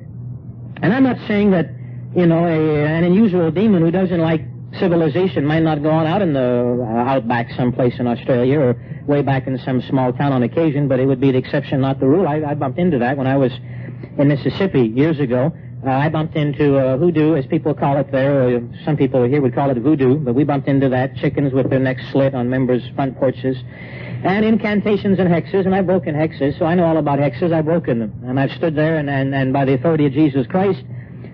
And I'm not saying that, an unusual demon who doesn't like civilization might not go on out in the outback someplace in Australia or way back in some small town on occasion, but it would be the exception, not the rule. I bumped into that when I was in Mississippi years ago. I bumped into hoodoo, as people call it there, or some people here would call it voodoo, but we bumped into that, chickens with their necks slit on members' front porches, and incantations and hexes, and I've broken hexes, so I know all about hexes. I've broken them, and I've stood there and by the authority of Jesus Christ,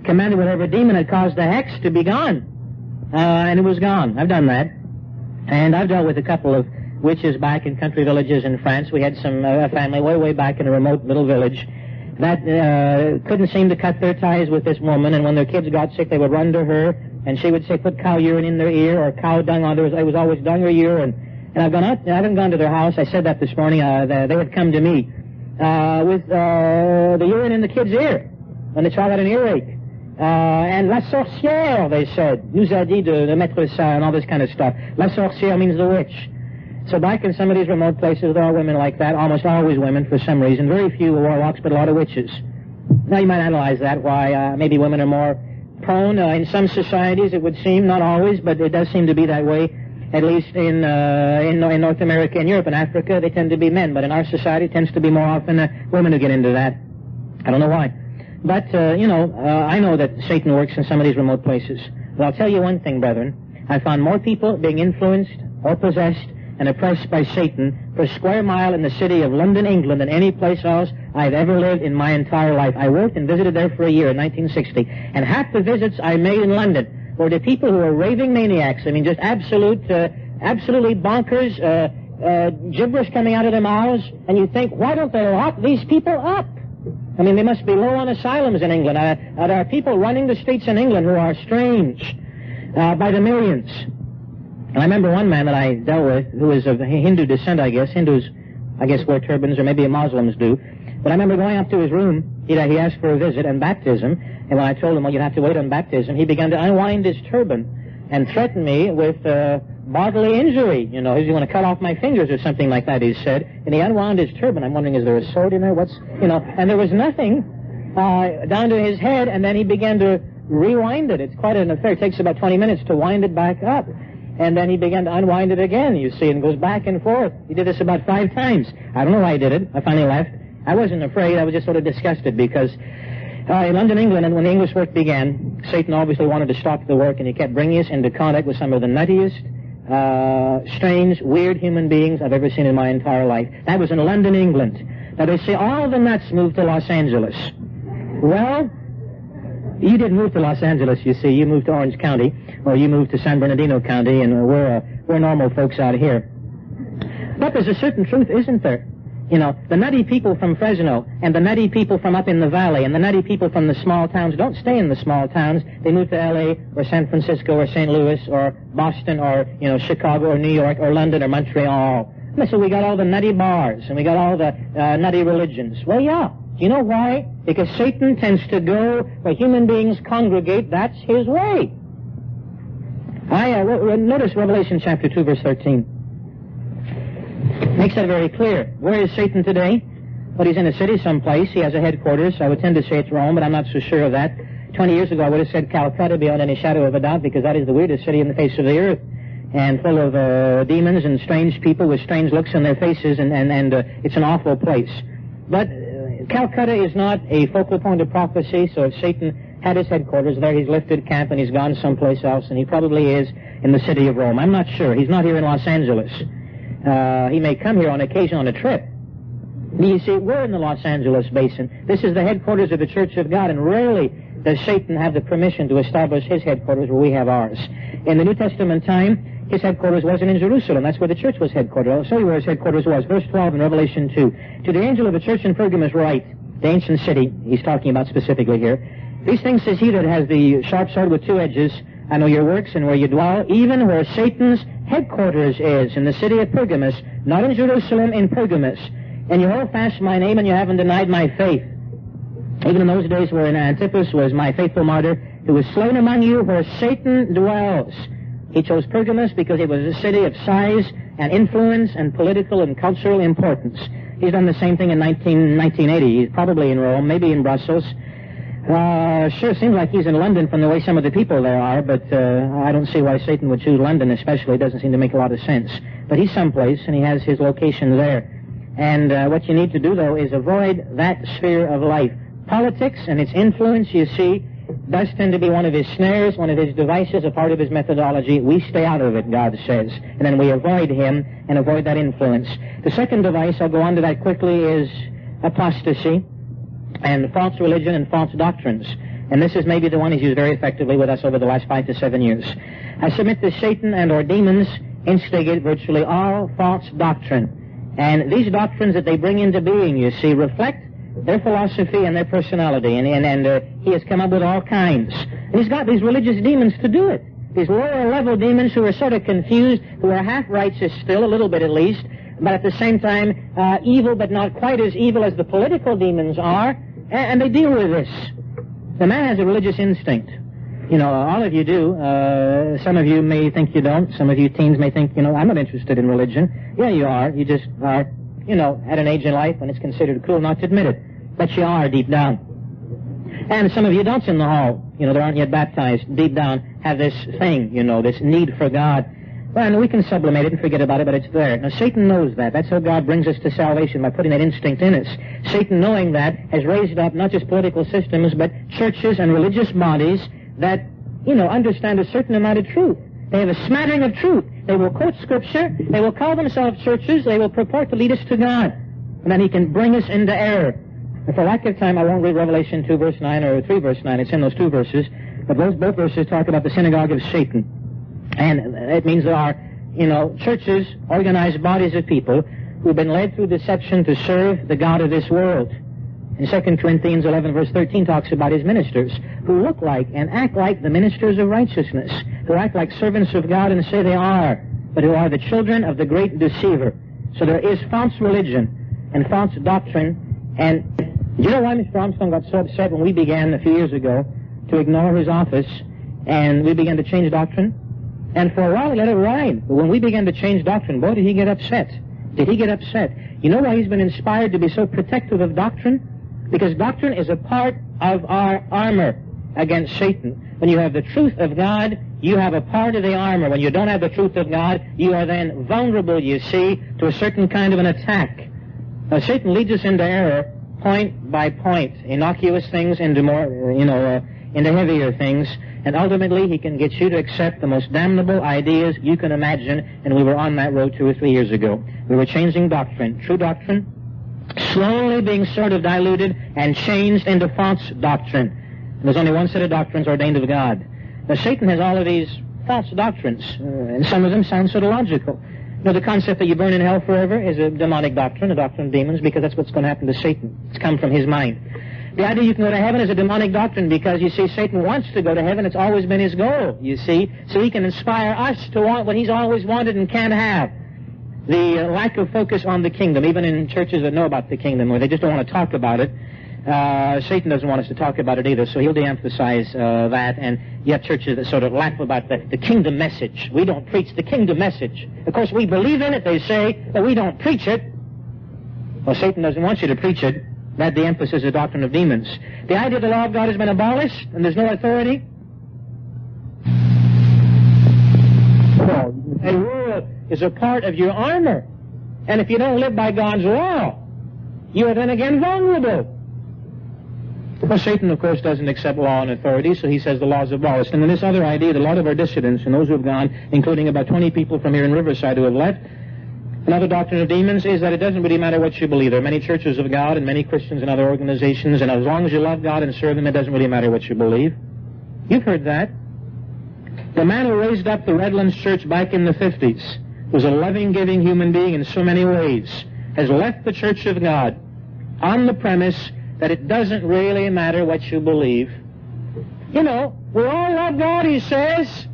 commanded whatever demon had caused the hex to be gone, and it was gone. I've done that, and I've dealt with a couple of witches back in country villages in France. We had some family way back in a remote little village that couldn't seem to cut their ties with this woman, and when their kids got sick, they would run to her, and she would say, put cow urine in their ear, or cow dung on theirs. It was always dung or urine. And I've gone out, I haven't gone to their house. I said that this morning. They had come to me with the urine in the kid's ear, when the child had an earache. And la sorcière, they said, nous a dit de mettre ça, and all this kind of stuff. La sorcière means the witch. So back in some of these remote places, there are women like that, almost always women for some reason. Very few warlocks, but a lot of witches. Now you might analyze that, why maybe women are more prone. In some societies, it would seem, not always, but it does seem to be that way. At least in North America and Europe and Africa, they tend to be men. But in our society, it tends to be more often women who get into that. I don't know why. But, I know that Satan works in some of these remote places. But I'll tell you one thing, brethren. I found more people being influenced or possessed and oppressed by Satan per square mile in the city of London, England, than any place else I've ever lived in my entire life. I worked and visited there for a year in 1960, and half the visits I made in London were to people who were raving maniacs. I mean, just absolutely bonkers, gibberish coming out of their mouths, and you think, why don't they lock these people up? I mean, they must be low on asylums in England. There are people running the streets in England who are strange by the millions. And I remember one man that I dealt with, who was of Hindu descent, I guess. Hindus, I guess, wear turbans, or maybe Muslims do. But I remember going up to his room. He asked for a visit and baptism. And when I told him, well, you'd have to wait on baptism, he began to unwind his turban and threaten me with bodily injury. He's going to cut off my fingers or something like that, he said. And he unwound his turban. I'm wondering, is there a sword in there? And there was nothing down to his head, and then he began to rewind it. It's quite an affair. It takes about 20 minutes to wind it back up. And then he began to unwind it again, you see, and goes back and forth. He did this about 5 times. I don't know why he did it. I finally left. I wasn't afraid. I was just sort of disgusted because in London, England, and when the English work began, Satan obviously wanted to stop the work, and he kept bringing us into contact with some of the nuttiest, strange, weird human beings I've ever seen in my entire life. That was in London, England. Now, they say all the nuts moved to Los Angeles. Well, you didn't move to Los Angeles, you see. You moved to Orange County, or you moved to San Bernardino County, and we're normal folks out here. But there's a certain truth, isn't there? You know, the nutty people from Fresno and the nutty people from up in the valley and the nutty people from the small towns don't stay in the small towns. They move to L.A. or San Francisco or St. Louis or Boston or, you know, Chicago or New York or London or Montreal. So we got all the nutty bars and we got all the nutty religions. Well, yeah. Do you know why? Because Satan tends to go where human beings congregate. That's his way. Notice Revelation chapter 2, verse 13. Makes that very clear. Where is Satan today? Well, he's in a city someplace. He has a headquarters. I would tend to say it's Rome, but I'm not so sure of that. 20 years ago, I would have said Calcutta beyond any shadow of a doubt, because that is the weirdest city on the face of the earth, and full of demons and strange people with strange looks on their faces, and it's an awful place. But Calcutta is not a focal point of prophecy, so if Satan had his headquarters there, he's lifted camp and he's gone someplace else, and he probably is in the city of Rome. I'm not sure. He's not here in Los Angeles. He may come here on occasion on a trip. You see, we're in the Los Angeles basin. This is the headquarters of the Church of God, and rarely does Satan have the permission to establish his headquarters where we have ours. In the New Testament time, his headquarters wasn't in Jerusalem. That's where the church was headquartered. I'll show you where his headquarters was. Verse 12 in Revelation 2. To the angel of the church in Pergamos write, the ancient city he's talking about specifically here, these things says he that has the sharp sword with two edges, I know your works and where you dwell, even where Satan's headquarters is, in the city of Pergamos, not in Jerusalem, in Pergamos. And you hold fast my name, and you haven't denied my faith. Even in those days wherein Antipas was my faithful martyr, who was slain among you where Satan dwells. He chose Pergamos because it was a city of size and influence and political and cultural importance. He's done the same thing in 1980. He's probably in Rome, maybe in Brussels. Sure seems like he's in London from the way some of the people there are, but I don't see why Satan would choose London especially. It doesn't seem to make a lot of sense. But he's someplace, and he has his location there. And what you need to do, though, is avoid that sphere of life. Politics and its influence, you see, does tend to be one of his snares, one of his devices, a part of his methodology. We stay out of it, God says. And then we avoid him and avoid that influence. The second device, I'll go on to that quickly, is apostasy and false religion and false doctrines. And this is maybe the one he's used very effectively with us over the last 5 to 7 years. I submit that Satan and or demons instigate virtually all false doctrine. And these doctrines that they bring into being, you see, reflect their philosophy and their personality. And he has come up with all kinds. And he's got these religious demons to do it. These lower-level demons who are sort of confused, who are half-righteous still, a little bit at least, but at the same time evil, but not quite as evil as the political demons are. And they deal with this. The man has a religious instinct. You know, all of you do. Some of you may think you don't. Some of you teens may think, you know, I'm not interested in religion. Yeah, you are. You just are, you know, at an age in life when it's considered cool not to admit it. But you are deep down. And some of you don't in the hall, you know, that aren't yet baptized, deep down have this thing, you know, this need for God. Well, and we can sublimate it and forget about it, but it's there. Now, Satan knows that. That's how God brings us to salvation, by putting that instinct in us. Satan, knowing that, has raised up not just political systems, but churches and religious bodies that, you know, understand a certain amount of truth. They have a smattering of truth. They will quote Scripture. They will call themselves churches. They will purport to lead us to God. And then he can bring us into error. And for lack of time, I won't read Revelation 2, verse 9, or 3, verse 9. It's in those two verses. But both verses talk about the synagogue of Satan. And it means there are, you know, churches, organized bodies of people who've been led through deception to serve the God of this world. And 2 Corinthians 11, verse 13 talks about his ministers, who look like and act like the ministers of righteousness, who act like servants of God and say they are, but who are the children of the great deceiver. So there is false religion and false doctrine. And do you know why Mr. Armstrong got so upset when we began a few years ago to ignore his office and we began to change doctrine? And for a while he let it ride. But when we began to change doctrine, boy, did he get upset. Did he get upset? You know why he's been inspired to be so protective of doctrine? Because doctrine is a part of our armor against Satan. When you have the truth of God, you have a part of the armor. When you don't have the truth of God, you are then vulnerable, you see, to a certain kind of an attack. Now, Satan leads us into error point by point, innocuous things into more, into heavier things. And ultimately, he can get you to accept the most damnable ideas you can imagine, and we were on that road 2 or 3 years ago. We were changing doctrine, true doctrine, slowly being sort of diluted and changed into false doctrine. And there's only one set of doctrines ordained of God. Now, Satan has all of these false doctrines, and some of them sound sort of logical. You know, the concept that you burn in hell forever is a demonic doctrine, a doctrine of demons, because that's what's going to happen to Satan. It's come from his mind. The idea you can go to heaven is a demonic doctrine because, you see, Satan wants to go to heaven. It's always been his goal, you see, so he can inspire us to want what he's always wanted and can't have. The lack of focus on the kingdom, even in churches that know about the kingdom, where they just don't want to talk about it. Satan doesn't want us to talk about it either, so he'll de-emphasize that, and you have churches that sort of laugh about the kingdom message. We don't preach the kingdom message. Of course, we believe in it, they say, but we don't preach it. Well, Satan doesn't want you to preach it. That de-emphasis is the doctrine of demons. The idea the law of God has been abolished, and there's no authority. A rule is a part of your armor. And if you don't live by God's law, you are then again vulnerable. Well, Satan, of course, doesn't accept law and authority, so he says the law is abolished. And then this other idea that a lot of our dissidents, and those who have gone, including about 20 people from here in Riverside who have left, another doctrine of demons is that it doesn't really matter what you believe. There are many churches of God and many Christians and other organizations, and as long as you love God and serve Him, it doesn't really matter what you believe. You've heard that. The man who raised up the Redlands Church back in the 50s was a loving, giving human being in so many ways, has left the Church of God on the premise that it doesn't really matter what you believe. You know, we all love God, he says.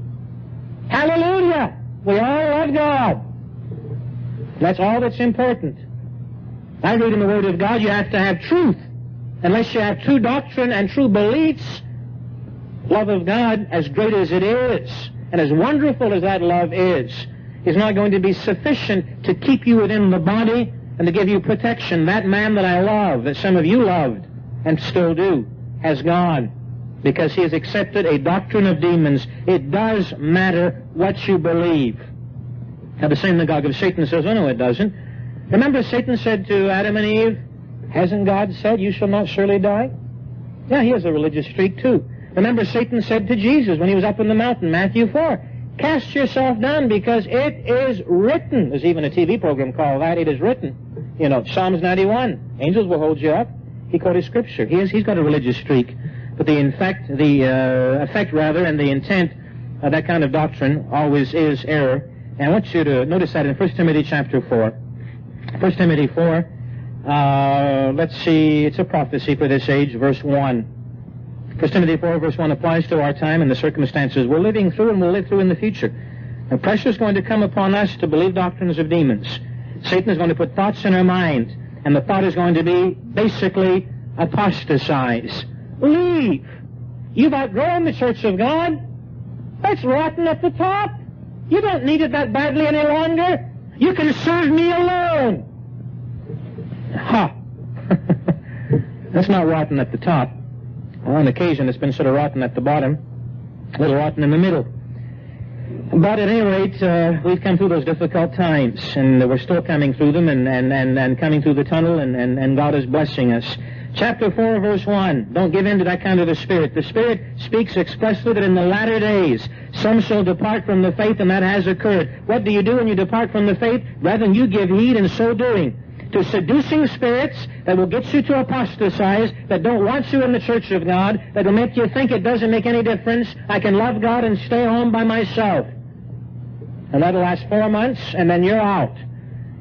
Hallelujah! We all love God. That's all that's important. I read in the Word of God you have to have truth. Unless you have true doctrine and true beliefs, love of God, as great as it is, and as wonderful as that love is not going to be sufficient to keep you within the body and to give you protection. That man that I love, that some of you loved and still do, has gone because he has accepted a doctrine of demons. It does matter what you believe. Now the synagogue of Satan says, oh no, it doesn't. Remember Satan said to Adam and Eve, hasn't God said you shall not surely die? Yeah, he has a religious streak too. Remember Satan said to Jesus when he was up in the mountain, Matthew 4, cast yourself down because it is written. There's even a TV program called that, It Is Written. You know, Psalms 91, angels will hold you up. He quoted Scripture. He's got a religious streak. But the effect and the intent of that kind of doctrine always is error. And I want you to notice that in 1 Timothy chapter 4. 1 Timothy 4, let's see, it's a prophecy for this age, verse 1. 1 Timothy 4, verse 1 applies to our time and the circumstances we're living through and will live through in the future. And pressure is going to come upon us to believe doctrines of demons. Satan is going to put thoughts in our mind, and the thought is going to be basically apostatize. Leave. You've outgrown the Church of God. That's rotten at the top. You don't need it that badly any longer. You can serve me alone. Ha! That's not rotten at the top. Well, on occasion it's been sort of rotten at the bottom, a little rotten in the middle. But at any rate, we've come through those difficult times, and we're still coming through them and coming through the tunnel, and God is blessing us. Chapter 4, verse 1. Don't give in to that kind of the Spirit. The Spirit speaks expressly that in the latter days some shall depart from the faith, and that has occurred. What do you do when you depart from the faith? Rather than you give heed in so doing to seducing spirits that will get you to apostatize, that don't want you in the Church of God, that will make you think it doesn't make any difference. I can love God and stay home by myself. And that'll last 4 months, and then you're out.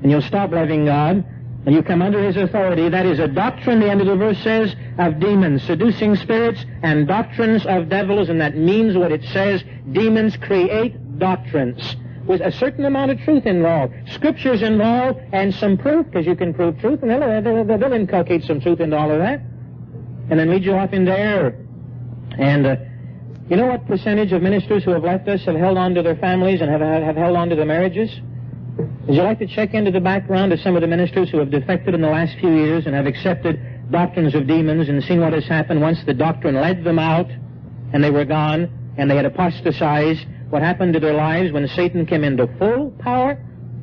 And you'll stop loving God, and you come under His authority. That is a doctrine, the end of the verse says, of demons, seducing spirits, and doctrines of devils, and that means what it says. Demons create doctrines with a certain amount of truth involved. Scripture's involved, and some proof, because you can prove truth, and they'll inculcate some truth into all of that, and then lead you off into error. And you know what percentage of ministers who have left us have held on to their families and have held on to their marriages? Would you like to check into the background of some of the ministers who have defected in the last few years and have accepted doctrines of demons and seen what has happened once the doctrine led them out and they were gone and they had apostatized? What happened to their lives when Satan came into full power?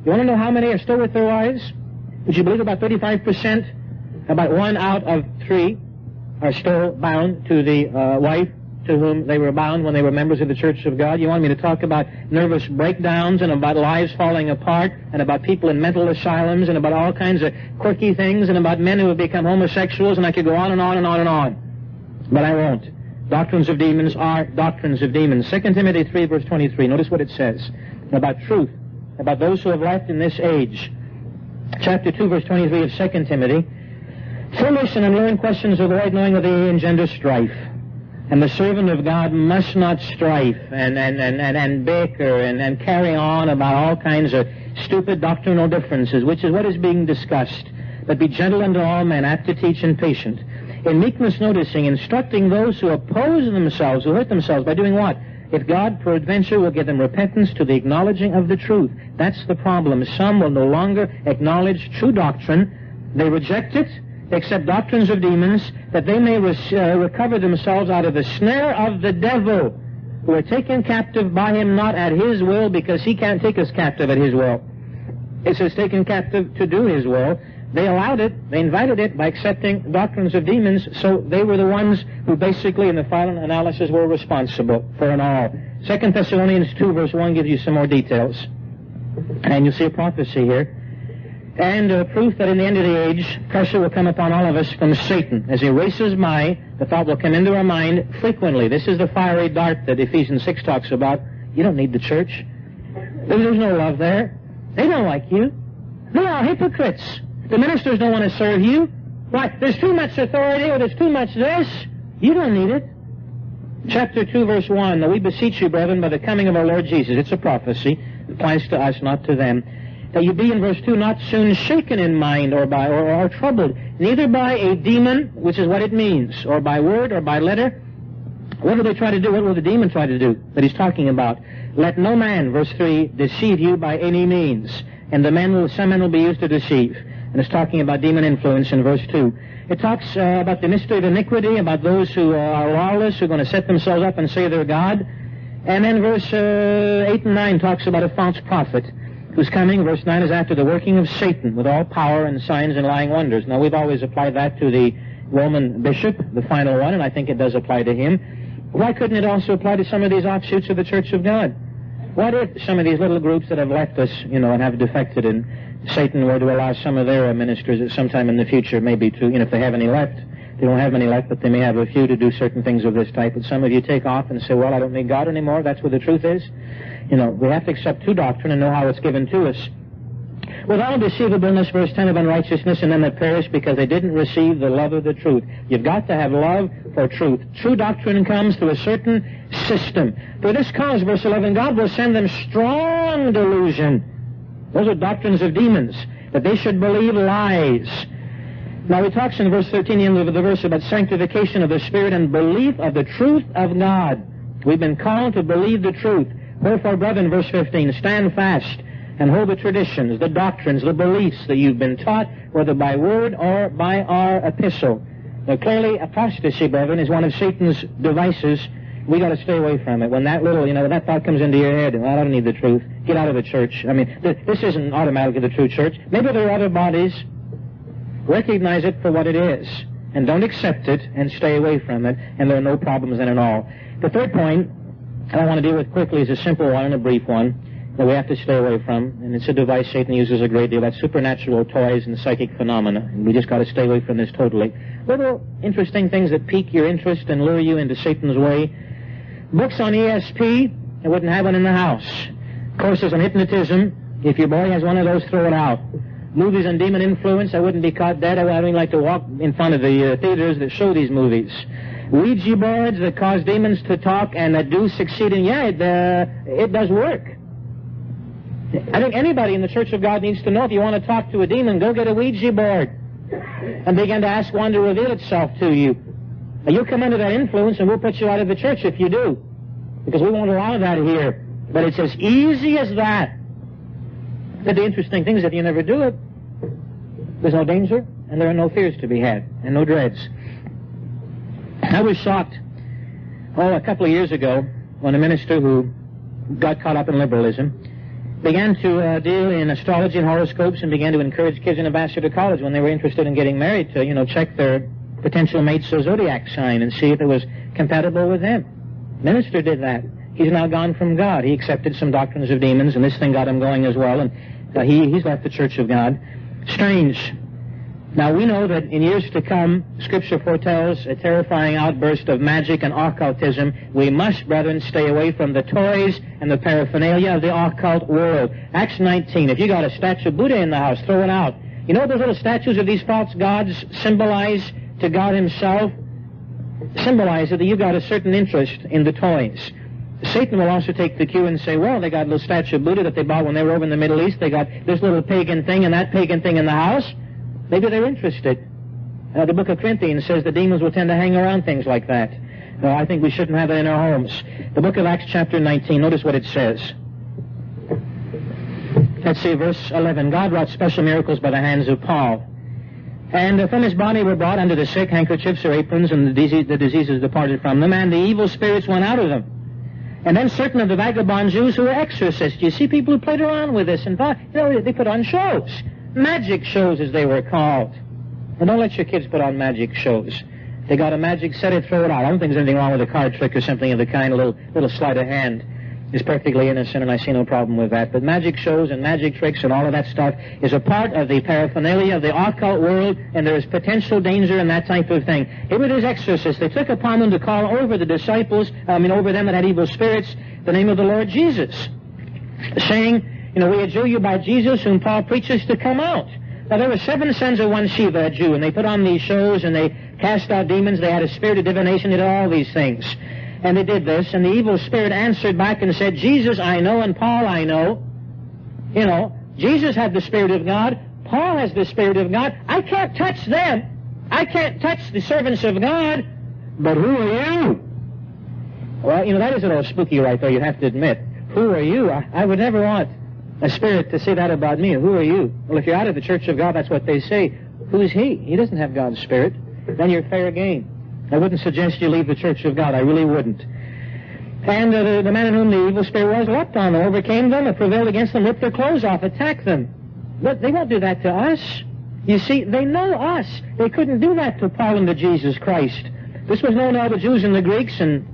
You want to know how many are still with their wives? Would you believe about 35%, about 1 out of 3, are still bound to the wife to whom they were bound when they were members of the Church of God? You want me to talk about nervous breakdowns and about lives falling apart and about people in mental asylums and about all kinds of quirky things and about men who have become homosexuals, and I could go on and on and on and on. But I won't. Doctrines of demons are doctrines of demons. 2 Timothy 3, verse 23. Notice what it says about truth. about those who have left in this age. Chapter 2, verse 23 of 2 Timothy. Foolish and unlearned questions avoid, knowing that they engender strife. And the servant of God must not strife and bicker and carry on about all kinds of stupid doctrinal differences, which is what is being discussed. But be gentle unto all men, apt to teach and patient. In meekness noticing, instructing those who oppose themselves, who hurt themselves, by doing what? If God, peradventure, will give them repentance to the acknowledging of the truth. That's the problem. Some will no longer acknowledge true doctrine. They reject it. They accept doctrines of demons, that they may recover themselves out of the snare of the devil, who are taken captive by him, not at his will, because he can't take us captive at his will. It says taken captive to do his will. They allowed it, they invited it by accepting doctrines of demons, so they were the ones who basically, in the final analysis, were responsible for it all. 2 Thessalonians 2, verse 1 gives you some more details. And you'll see a prophecy here. And proof that in the end of the age, pressure will come upon all of us from Satan. As he races by, the thought will come into our mind frequently. This is the fiery dart that Ephesians 6 talks about. You don't need the church. There's no love there. They don't like you. They are hypocrites. The ministers don't want to serve you. Why? There's too much authority, or there's too much this. You don't need it. Chapter 2, verse 1. Now we beseech you, brethren, by the coming of our Lord Jesus. It's a prophecy. It applies to us, not to them. That you be, in verse 2, not soon shaken in mind or troubled, neither by a demon, which is what it means, or by word or by letter. What will they try to do? What will the demon try to do that he's talking about? Let no man, verse 3, deceive you by any means. And some men will be used to deceive. And it's talking about demon influence in verse 2. It talks about the mystery of iniquity, about those who are lawless, who are going to set themselves up and say they're God. And then verse 8 and 9 talks about a false prophet who's coming. Verse 9 is after the working of Satan with all power and signs and lying wonders. Now, we've always applied that to the Roman bishop, the final one, and I think it does apply to him. Why couldn't it also apply to some of these offshoots of the Church of God? What if some of these little groups that have left us, and have defected, and Satan were to allow some of their ministers at some time in the future, maybe to, if they have any left, they don't have many left, but they may have a few to do certain things of this type. But some of you take off and say, well, I don't need God anymore. That's what the truth is. We have to accept true doctrine and know how it's given to us. With all deceivableness, verse 10, of unrighteousness in them that perish, because they didn't receive the love of the truth. You've got to have love for truth. True doctrine comes through a certain system. For this cause, verse 11, God will send them strong delusion. Those are doctrines of demons, that they should believe lies. Now he talks in verse 13, the end of the verse, about sanctification of the Spirit and belief of the truth of God. We've been called to believe the truth. Wherefore, brethren, verse 15, stand fast and hold the traditions, the doctrines, the beliefs that you've been taught, whether by word or by our epistle. Now, clearly, apostasy, brethren, is one of Satan's devices. We got to stay away from it. When that little, that thought comes into your head, well, I don't need the truth. Get out of the church. This isn't automatically the true church. Maybe there are other bodies. Recognize it for what it is, and don't accept it, and stay away from it, and there are no problems in it all. The third point I want to deal with quickly is a simple one and a brief one that we have to stay away from, and it's a device Satan uses a great deal. That's supernatural toys and psychic phenomena, and we just got to stay away from this totally. Little interesting things that pique your interest and lure you into Satan's way. Books on ESP, I wouldn't have one in the house. Courses on hypnotism, if your boy has one of those, throw it out. Movies on demon influence, I wouldn't be caught dead. I wouldn't like to walk in front of the theaters that show these movies. Ouija boards that cause demons to talk and that do succeed in, it does work. I think anybody in the Church of God needs to know, if you want to talk to a demon, go get a Ouija board and begin to ask one to reveal itself to you. Now, you'll come under that influence and we'll put you out of the church if you do, because we won't allow that here. But it's as easy as that. But the interesting thing is, if you never do it, there's no danger and there are no fears to be had and no dreads. I was shocked, a couple of years ago, when a minister who got caught up in liberalism began to deal in astrology and horoscopes and began to encourage kids in Ambassador College, when they were interested in getting married, to, check their potential mate's zodiac sign and see if it was compatible with them. Minister did that. He's now gone from God. He accepted some doctrines of demons, and this thing got him going as well, and he's left the Church of God. Strange. Now, we know that in years to come, Scripture foretells a terrifying outburst of magic and occultism. We must, brethren, stay away from the toys and the paraphernalia of the occult world. Acts 19, if you got a statue of Buddha in the house, throw it out. You know what those little statues of these false gods symbolize to God himself? Symbolize that you've got a certain interest in the toys. Satan will also take the cue and say, well, they got a little statue of Buddha that they bought when they were over in the Middle East. They got this little pagan thing and that pagan thing in the house. Maybe they're interested. The book of Corinthians says the demons will tend to hang around things like that. I think we shouldn't have that in our homes. The book of Acts chapter 19, notice what it says. Let's see, verse 11. God wrought special miracles by the hands of Paul. And from his body were brought unto the sick handkerchiefs or aprons, and the diseases departed from them, and the evil spirits went out of them. And then certain of the vagabond Jews who were exorcists. You see people who played around with this and thought, they put on shows. Magic shows, as they were called. And don't let your kids put on magic shows. They got a magic set it, throw it out. I don't think there's anything wrong with a card trick or something of the kind. A little sleight of hand is perfectly innocent, and I see no problem with that. But magic shows and magic tricks and all of that stuff is a part of the paraphernalia of the occult world, and there is potential danger in that type of thing. Here it is exorcists. They took upon them to call over the disciples, over them that had evil spirits, the name of the Lord Jesus, saying, we adjure you by Jesus, whom Paul preaches, to come out. Now, there were 7 sons of one Shiva, a Jew, and they put on these shows, and they cast out demons. They had a spirit of divination. They did all these things. And they did this, and the evil spirit answered back and said, Jesus I know, and Paul I know. Jesus had the Spirit of God. Paul has the Spirit of God. I can't touch them. I can't touch the servants of God. But who are you? Well, that is a little spooky right there, you have to admit. Who are you? I would never want a spirit to say that about me. Who are you? Well, if you're out of the Church of God, that's what they say. Who's he? He doesn't have God's Spirit. Then you're fair game. I wouldn't suggest you leave the Church of God. I really wouldn't. And the man in whom the evil spirit was leapt on them, overcame them, prevailed against them, ripped their clothes off, attacked them. But they won't do that to us. You see, they know us. They couldn't do that to Paul and to Jesus Christ. This was known to all the Jews and the Greeks, and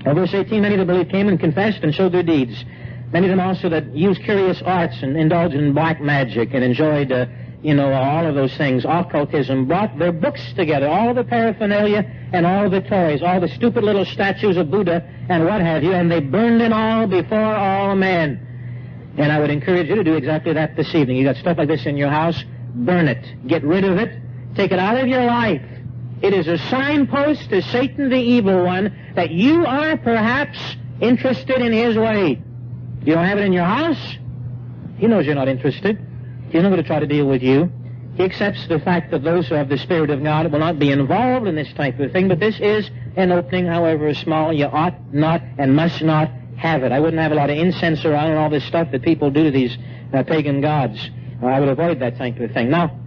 verse 18, many that believed came and confessed and showed their deeds. Many of them also that used curious arts and indulged in black magic and enjoyed, all of those things. Occultism brought their books together, all the paraphernalia and all the toys, all the stupid little statues of Buddha and what have you, and they burned it all before all men. And I would encourage you to do exactly that this evening. You got stuff like this in your house, burn it. Get rid of it. Take it out of your life. It is a signpost to Satan, the evil one, that you are perhaps interested in his way. You don't have it in your house. He knows you're not interested. He's not going to try to deal with you. He accepts the fact that those who have the Spirit of God will not be involved in this type of thing, but this is an opening, however small. You ought not and must not have it. I wouldn't have a lot of incense around and all this stuff that people do to these pagan gods. I would avoid that type of thing. Now,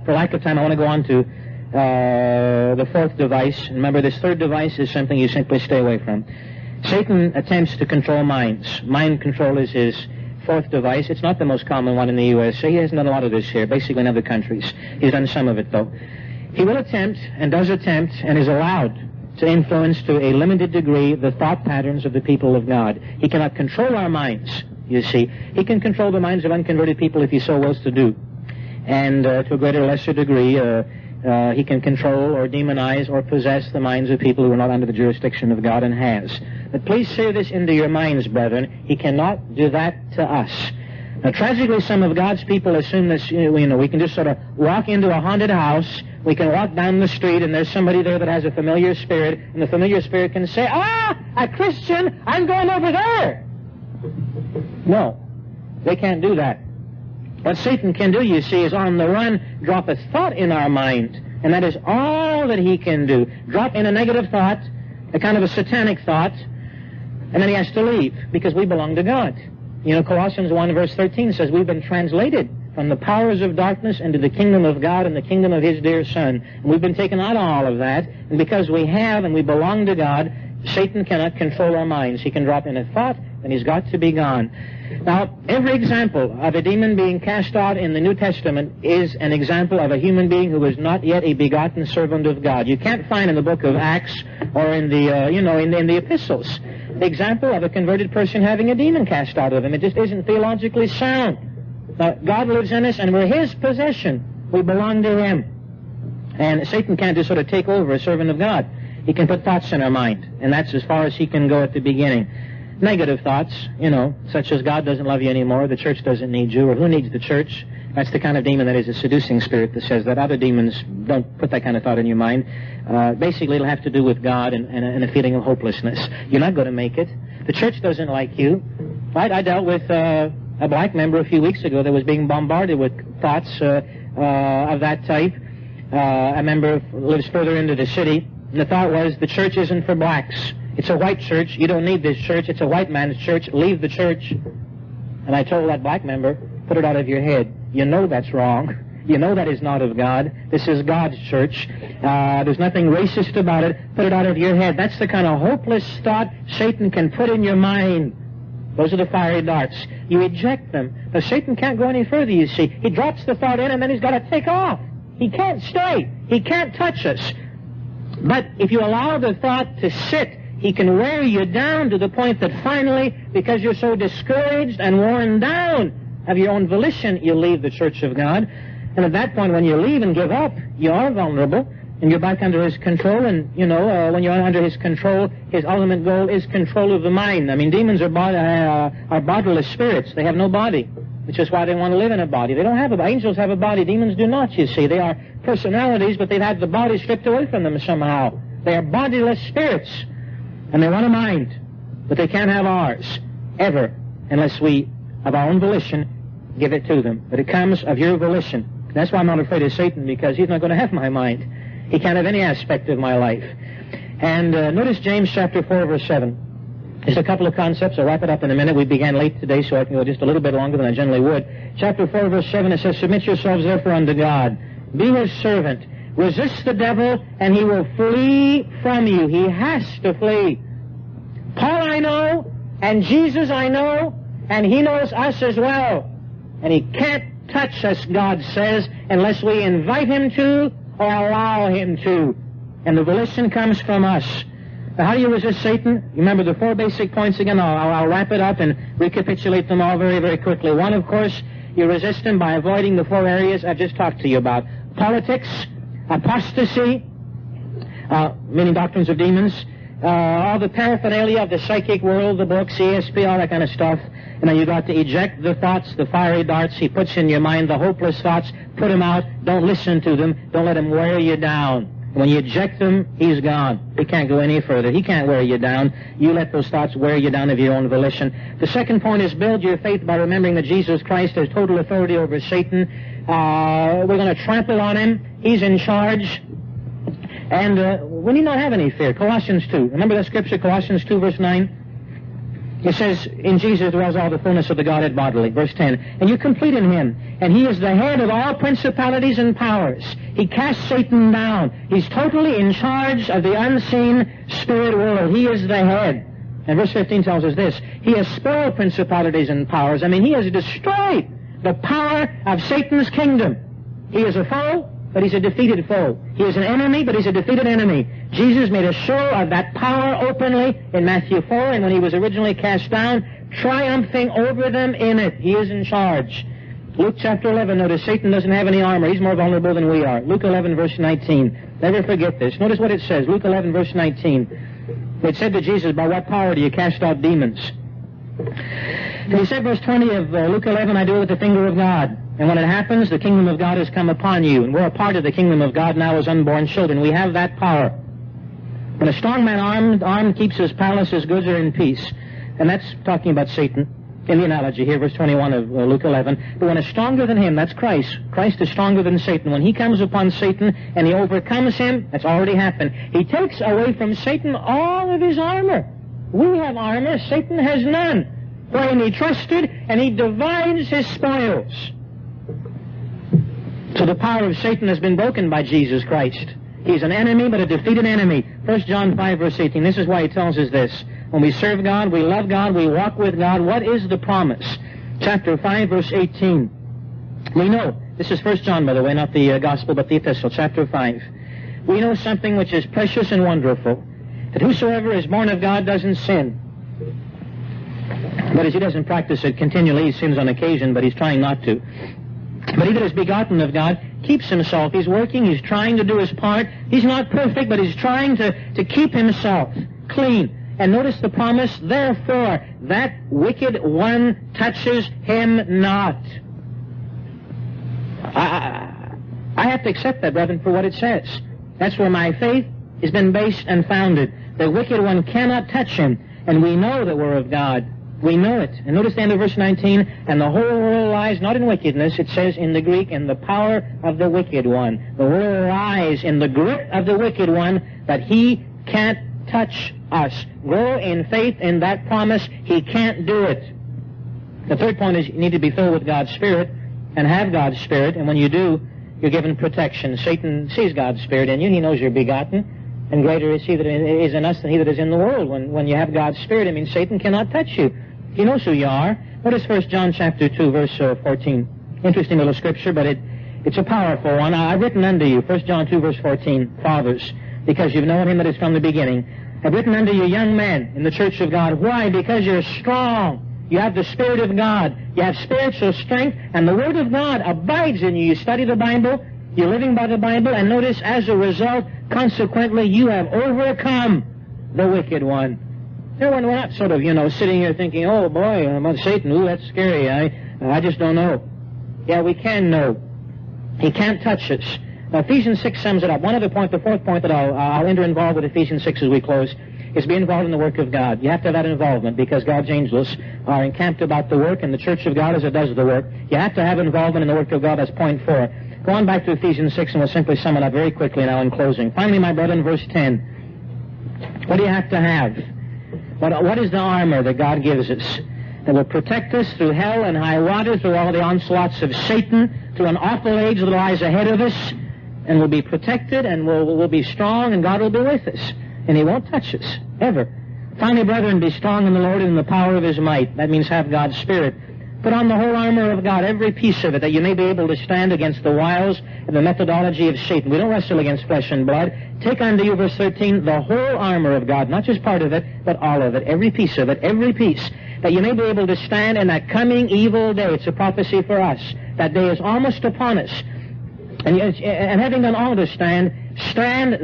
for lack of time, I want to go on to the 4th device. Remember, this 3rd device is something you simply stay away from. Satan attempts to control minds. Mind control is his 4th device. It's not the most common one in the USA. He hasn't done a lot of this here, basically in other countries. He's done some of it, though. He will attempt, and does attempt, and is allowed to influence to a limited degree the thought patterns of the people of God. He cannot control our minds, you see. He can control the minds of unconverted people if he so wills to do. And to a greater or lesser degree, he can control or demonize or possess the minds of people who are not under the jurisdiction of God, and has. But please say this into your minds, brethren. He cannot do that to us. Now, tragically, some of God's people assume this, we can just sort of walk into a haunted house, we can walk down the street, and there's somebody there that has a familiar spirit, and the familiar spirit can say, a Christian, I'm going over there. No, they can't do that. What Satan can do, you see, is on the run drop a thought in our mind, and that is all that he can do. Drop in a negative thought, a kind of a satanic thought, and then he has to leave, because we belong to God. Colossians 1 verse 13 says we've been translated from the powers of darkness into the kingdom of God and the kingdom of his dear Son. And we've been taken out of all of that, and because we have and we belong to God, Satan cannot control our minds. He can drop in a thought, and he's got to be gone. Now, every example of a demon being cast out in the New Testament is an example of a human being who is not yet a begotten servant of God. You can't find in the book of Acts or in the, in the epistles the example of a converted person having a demon cast out of him. It just isn't theologically sound. Now, God lives in us, and we're his possession. We belong to him. And Satan can't just sort of take over a servant of God. He can put thoughts in our mind, and that's as far as he can go at the beginning. Negative thoughts, such as God doesn't love you anymore, the church doesn't need you, or who needs the church? That's the kind of demon that is a seducing spirit that says that. Other demons don't put that kind of thought in your mind. Basically, it'll have to do with God and a feeling of hopelessness. You're not going to make it. The church doesn't like you. Right? I dealt with a black member a few weeks ago that was being bombarded with thoughts of that type. A member lives further into the city, and the thought was, the church isn't for blacks. It's a white church. You don't need this church. It's a white man's church. Leave the church. And I told that black member, put it out of your head. You know that's wrong. You know that is not of God. This is God's church. There's nothing racist about it. Put it out of your head. That's the kind of hopeless thought Satan can put in your mind. Those are the fiery darts. You eject them. Now, Satan can't go any further, you see. He drops the thought in, and then he's got to take off. He can't stay. He can't touch us. But if you allow the thought to sit, he can wear you down to the point that finally, because you're so discouraged and worn down of your own volition, you leave the church of God. And at that point, when you leave and give up, you are vulnerable, and you're back under his control. And, when you're under his control, his ultimate goal is control of the mind. I mean, demons are bodiless spirits. They have no body, which is why they want to live in a body. They don't have a body. Angels have a body. Demons do not, you see. They are personalities, but they've had the body stripped away from them somehow. They are bodiless spirits, and they want a mind, but they can't have ours, ever, unless we, of our own volition, give it to them. But it comes of your volition. That's why I'm not afraid of Satan, because he's not going to have my mind. He can't have any aspect of my life. And notice James chapter 4, verse 7. Just a couple of concepts. I'll wrap it up in a minute. We began late today, so I can go just a little bit longer than I generally would. Chapter 4, verse 7, it says, submit yourselves therefore unto God. Be his servant. Resist the devil, and he will flee from you. He has to flee. Paul I know, and Jesus I know, and he knows us as well. And he can't touch us, God says, unless we invite him to or allow him to. And the volition comes from us. Now, how do you resist Satan? Remember the 4 basic points again. I'll wrap it up and recapitulate them all very, very quickly. One, of course, you resist him by avoiding the 4 areas I've just talked to you about. Politics, apostasy, meaning doctrines of demons, all the paraphernalia of the psychic world, the books, ESP, all that kind of stuff. And then you got to eject the thoughts, the fiery darts he puts in your mind, the hopeless thoughts. Put them out. Don't listen to them. Don't let them wear you down. When you eject them, he's gone. He can't go any further. He can't wear you down. You let those thoughts wear you down of your own volition. The second point is build your faith by remembering that Jesus Christ has total authority over Satan. We're going to trample on him. He's in charge. And we need not have any fear. Colossians 2. Remember that scripture, Colossians 2, verse 9? It says, in Jesus dwells all the fullness of the Godhead bodily. Verse 10. And you complete in him. And he is the head of all principalities and powers. He casts Satan down. He's totally in charge of the unseen spirit world. He is the head. And verse 15 tells us this. He has spoiled principalities and powers. I mean, he has destroyed the power of Satan's kingdom. He is a foe, but he's a defeated foe. He is an enemy, but he's a defeated enemy. Jesus made a show of that power openly in Matthew 4, and when he was originally cast down, triumphing over them in it. He is in charge. Luke chapter 11, notice Satan doesn't have any armor. He's more vulnerable than we are. Luke 11, verse 19. Never forget this. Notice what it says. Luke 11, verse 19. It said to Jesus, by what power do you cast out demons? And he said, verse 20 of Luke 11, I do it with the finger of God. And when it happens, the kingdom of God has come upon you. And we're a part of the kingdom of God now as unborn children. We have that power. When a strong man armed keeps his palace, his goods are in peace. And that's talking about Satan in the analogy here, verse 21 of Luke 11. But when it's stronger than him, that's Christ. Christ is stronger than Satan. When he comes upon Satan and he overcomes him, that's already happened. He takes away from Satan all of his armor. We have armor. Satan has none. Wherein he trusted, and he divides his spoils. So the power of Satan has been broken by Jesus Christ. He's an enemy, but a defeated enemy. 1 John 5, verse 18. This is why he tells us this. When we serve God, we love God, we walk with God. What is the promise? Chapter 5, verse 18. We know, this is 1 John, by the way, not the gospel, but the epistle, chapter 5. We know something which is precious and wonderful, that whosoever is born of God doesn't sin. But as he doesn't practice it continually, he sins on occasion, but he's trying not to. But he that is begotten of God keeps himself. He's working, he's trying to do his part. He's not perfect, but he's trying to keep himself clean. And notice the promise, therefore, that wicked one touches him not. I have to accept that, brethren, for what it says. That's where my faith has been based and founded. The wicked one cannot touch him. And we know that we're of God. We know it. And notice the end of verse 19, and the whole world lies not in wickedness, it says in the Greek, in the power of the wicked one. The world lies in the grip of the wicked one, that he can't touch us. Grow in faith in that promise. He can't do it. The third point is you need to be filled with God's Spirit and have God's Spirit, and when you do, you're given protection. Satan sees God's Spirit in you. He knows you're begotten. And greater is he that is in us than he that is in the world. When you have God's Spirit, it means Satan cannot touch you. He knows who you are. Notice 1 John chapter 2, verse 14. Interesting little scripture, but it's a powerful one. I've written unto you, 1 John 2, verse 14, fathers, because you've known him that is from the beginning. I've written unto you, young men, in the church of God. Why? Because you're strong. You have the Spirit of God. You have spiritual strength, and the Word of God abides in you. You study the Bible. You're living by the Bible, and notice, as a result, consequently, you have overcome the wicked one. We're not sort of, sitting here thinking, oh boy, about Satan, ooh, that's scary. I just don't know. Yeah, we can know. He can't touch us. Now, Ephesians 6 sums it up. One other point, the fourth point that I'll involve with Ephesians 6 as we close, is be involved in the work of God. You have to have that involvement because God's angels are encamped about the work, and the church of God as it does the work. You have to have involvement in the work of God. That's point 4. Go on back to Ephesians 6, and we'll simply sum it up very quickly now in closing. Finally, my brethren, verse 10. What do you have to have? What is the armor that God gives us that will protect us through hell and high water, through all the onslaughts of Satan, through an awful age that lies ahead of us, and we'll be protected, and we'll be strong, and God will be with us, and he won't touch us, ever. Finally, brethren, be strong in the Lord and in the power of his might. That means have God's Spirit. Put on the whole armor of God, every piece of it, that you may be able to stand against the wiles and the methodology of Satan. We don't wrestle against flesh and blood. Take unto you, verse 13, the whole armor of God, not just part of it, but all of it, every piece of it, every piece, that you may be able to stand in that coming evil day. It's a prophecy for us. That day is almost upon us. And having done all to stand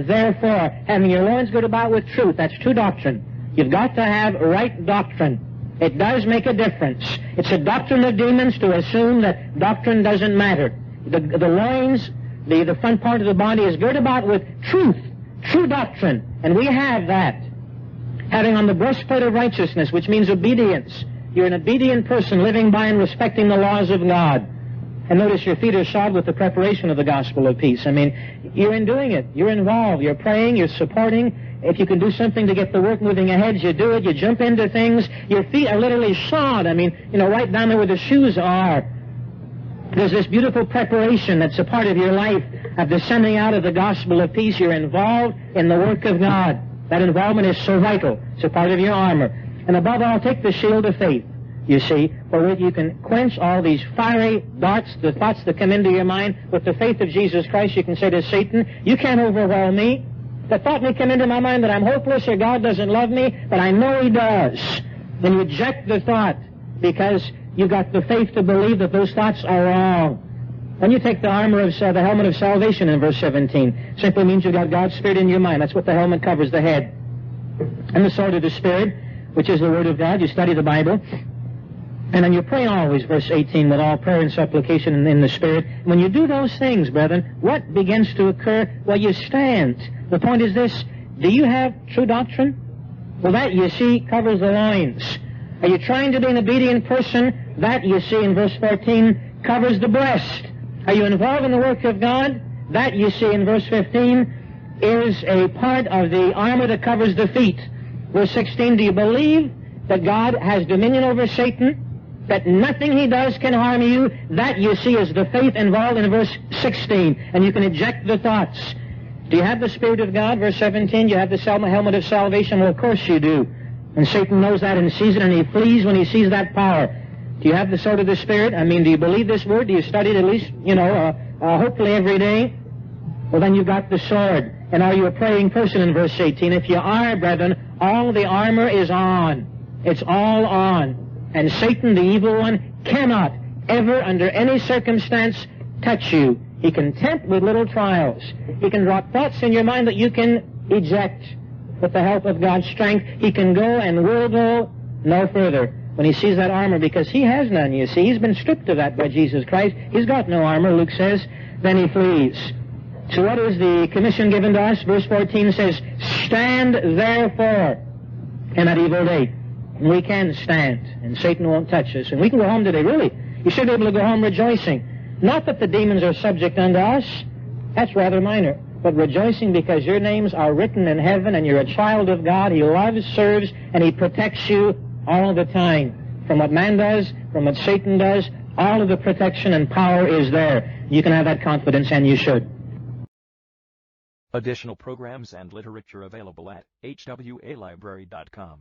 therefore, having your loins girt about with truth. That's true doctrine. You've got to have right doctrine. It does make a difference. It's a doctrine of demons to assume that doctrine doesn't matter. The loins, the front part of the body is girt about with truth, true doctrine, and we have that. Having on the breastplate of righteousness, which means obedience. You're an obedient person living by and respecting the laws of God. And notice your feet are shod with the preparation of the gospel of peace. I mean, you're in doing it. You're involved. You're praying. You're supporting. If you can do something to get the work moving ahead, you do it. You jump into things. Your feet are literally shod. I mean, right down there where the shoes are. There's this beautiful preparation that's a part of your life of the sending out of the gospel of peace. You're involved in the work of God. That involvement is so vital. It's a part of your armor. And above all, take the shield of faith, you see, wherewith you can quench all these fiery darts, the thoughts that come into your mind. With the faith of Jesus Christ, you can say to Satan, you can't overwhelm me. The thought may come into my mind that I'm hopeless or God doesn't love me, but I know he does. Then you reject the thought because you've got the faith to believe that those thoughts are wrong. Then you take the armor of the helmet of salvation in verse 17. Simply means you've got God's Spirit in your mind. That's what the helmet covers, the head. And the sword of the Spirit, which is the Word of God. You study the Bible. And then you pray always, verse 18, with all prayer and supplication in the Spirit. When you do those things, brethren, what begins to occur? Well, you stand. The point is this, do you have true doctrine? Well, that, you see, covers the loins. Are you trying to be an obedient person? That, you see, in verse 14, covers the breast. Are you involved in the work of God? That, you see, in verse 15, is a part of the armor that covers the feet. Verse 16, do you believe that God has dominion over Satan? That nothing he does can harm you? That, you see, is the faith involved in verse 16. And you can eject the thoughts. Do you have the Spirit of God? Verse 17, do you have the helmet of salvation? Well, of course you do. And Satan knows that and sees it, and he flees when he sees that power. Do you have the sword of the Spirit? I mean, do you believe this word? Do you study it at least, hopefully every day? Well, then you've got the sword. And are you a praying person in verse 18? If you are, brethren, all the armor is on. It's all on. And Satan, the evil one, cannot ever, under any circumstance, touch you. He can tempt with little trials. He can drop thoughts in your mind that you can eject with the help of God's strength. He can go and will go no further when he sees that armor, because he has none, you see. He's been stripped of that by Jesus Christ. He's got no armor, Luke says. Then he flees. So what is the commission given to us? Verse 14 says, stand therefore in that evil day. And we can stand, and Satan won't touch us. And we can go home today, really. You should be able to go home rejoicing. Not that the demons are subject unto us. That's rather minor. But rejoicing because your names are written in heaven and you're a child of God. He loves, serves, and he protects you all the time. From what man does, from what Satan does, all of the protection and power is there. You can have that confidence, and you should. Additional programs and literature available at hwalibrary.com.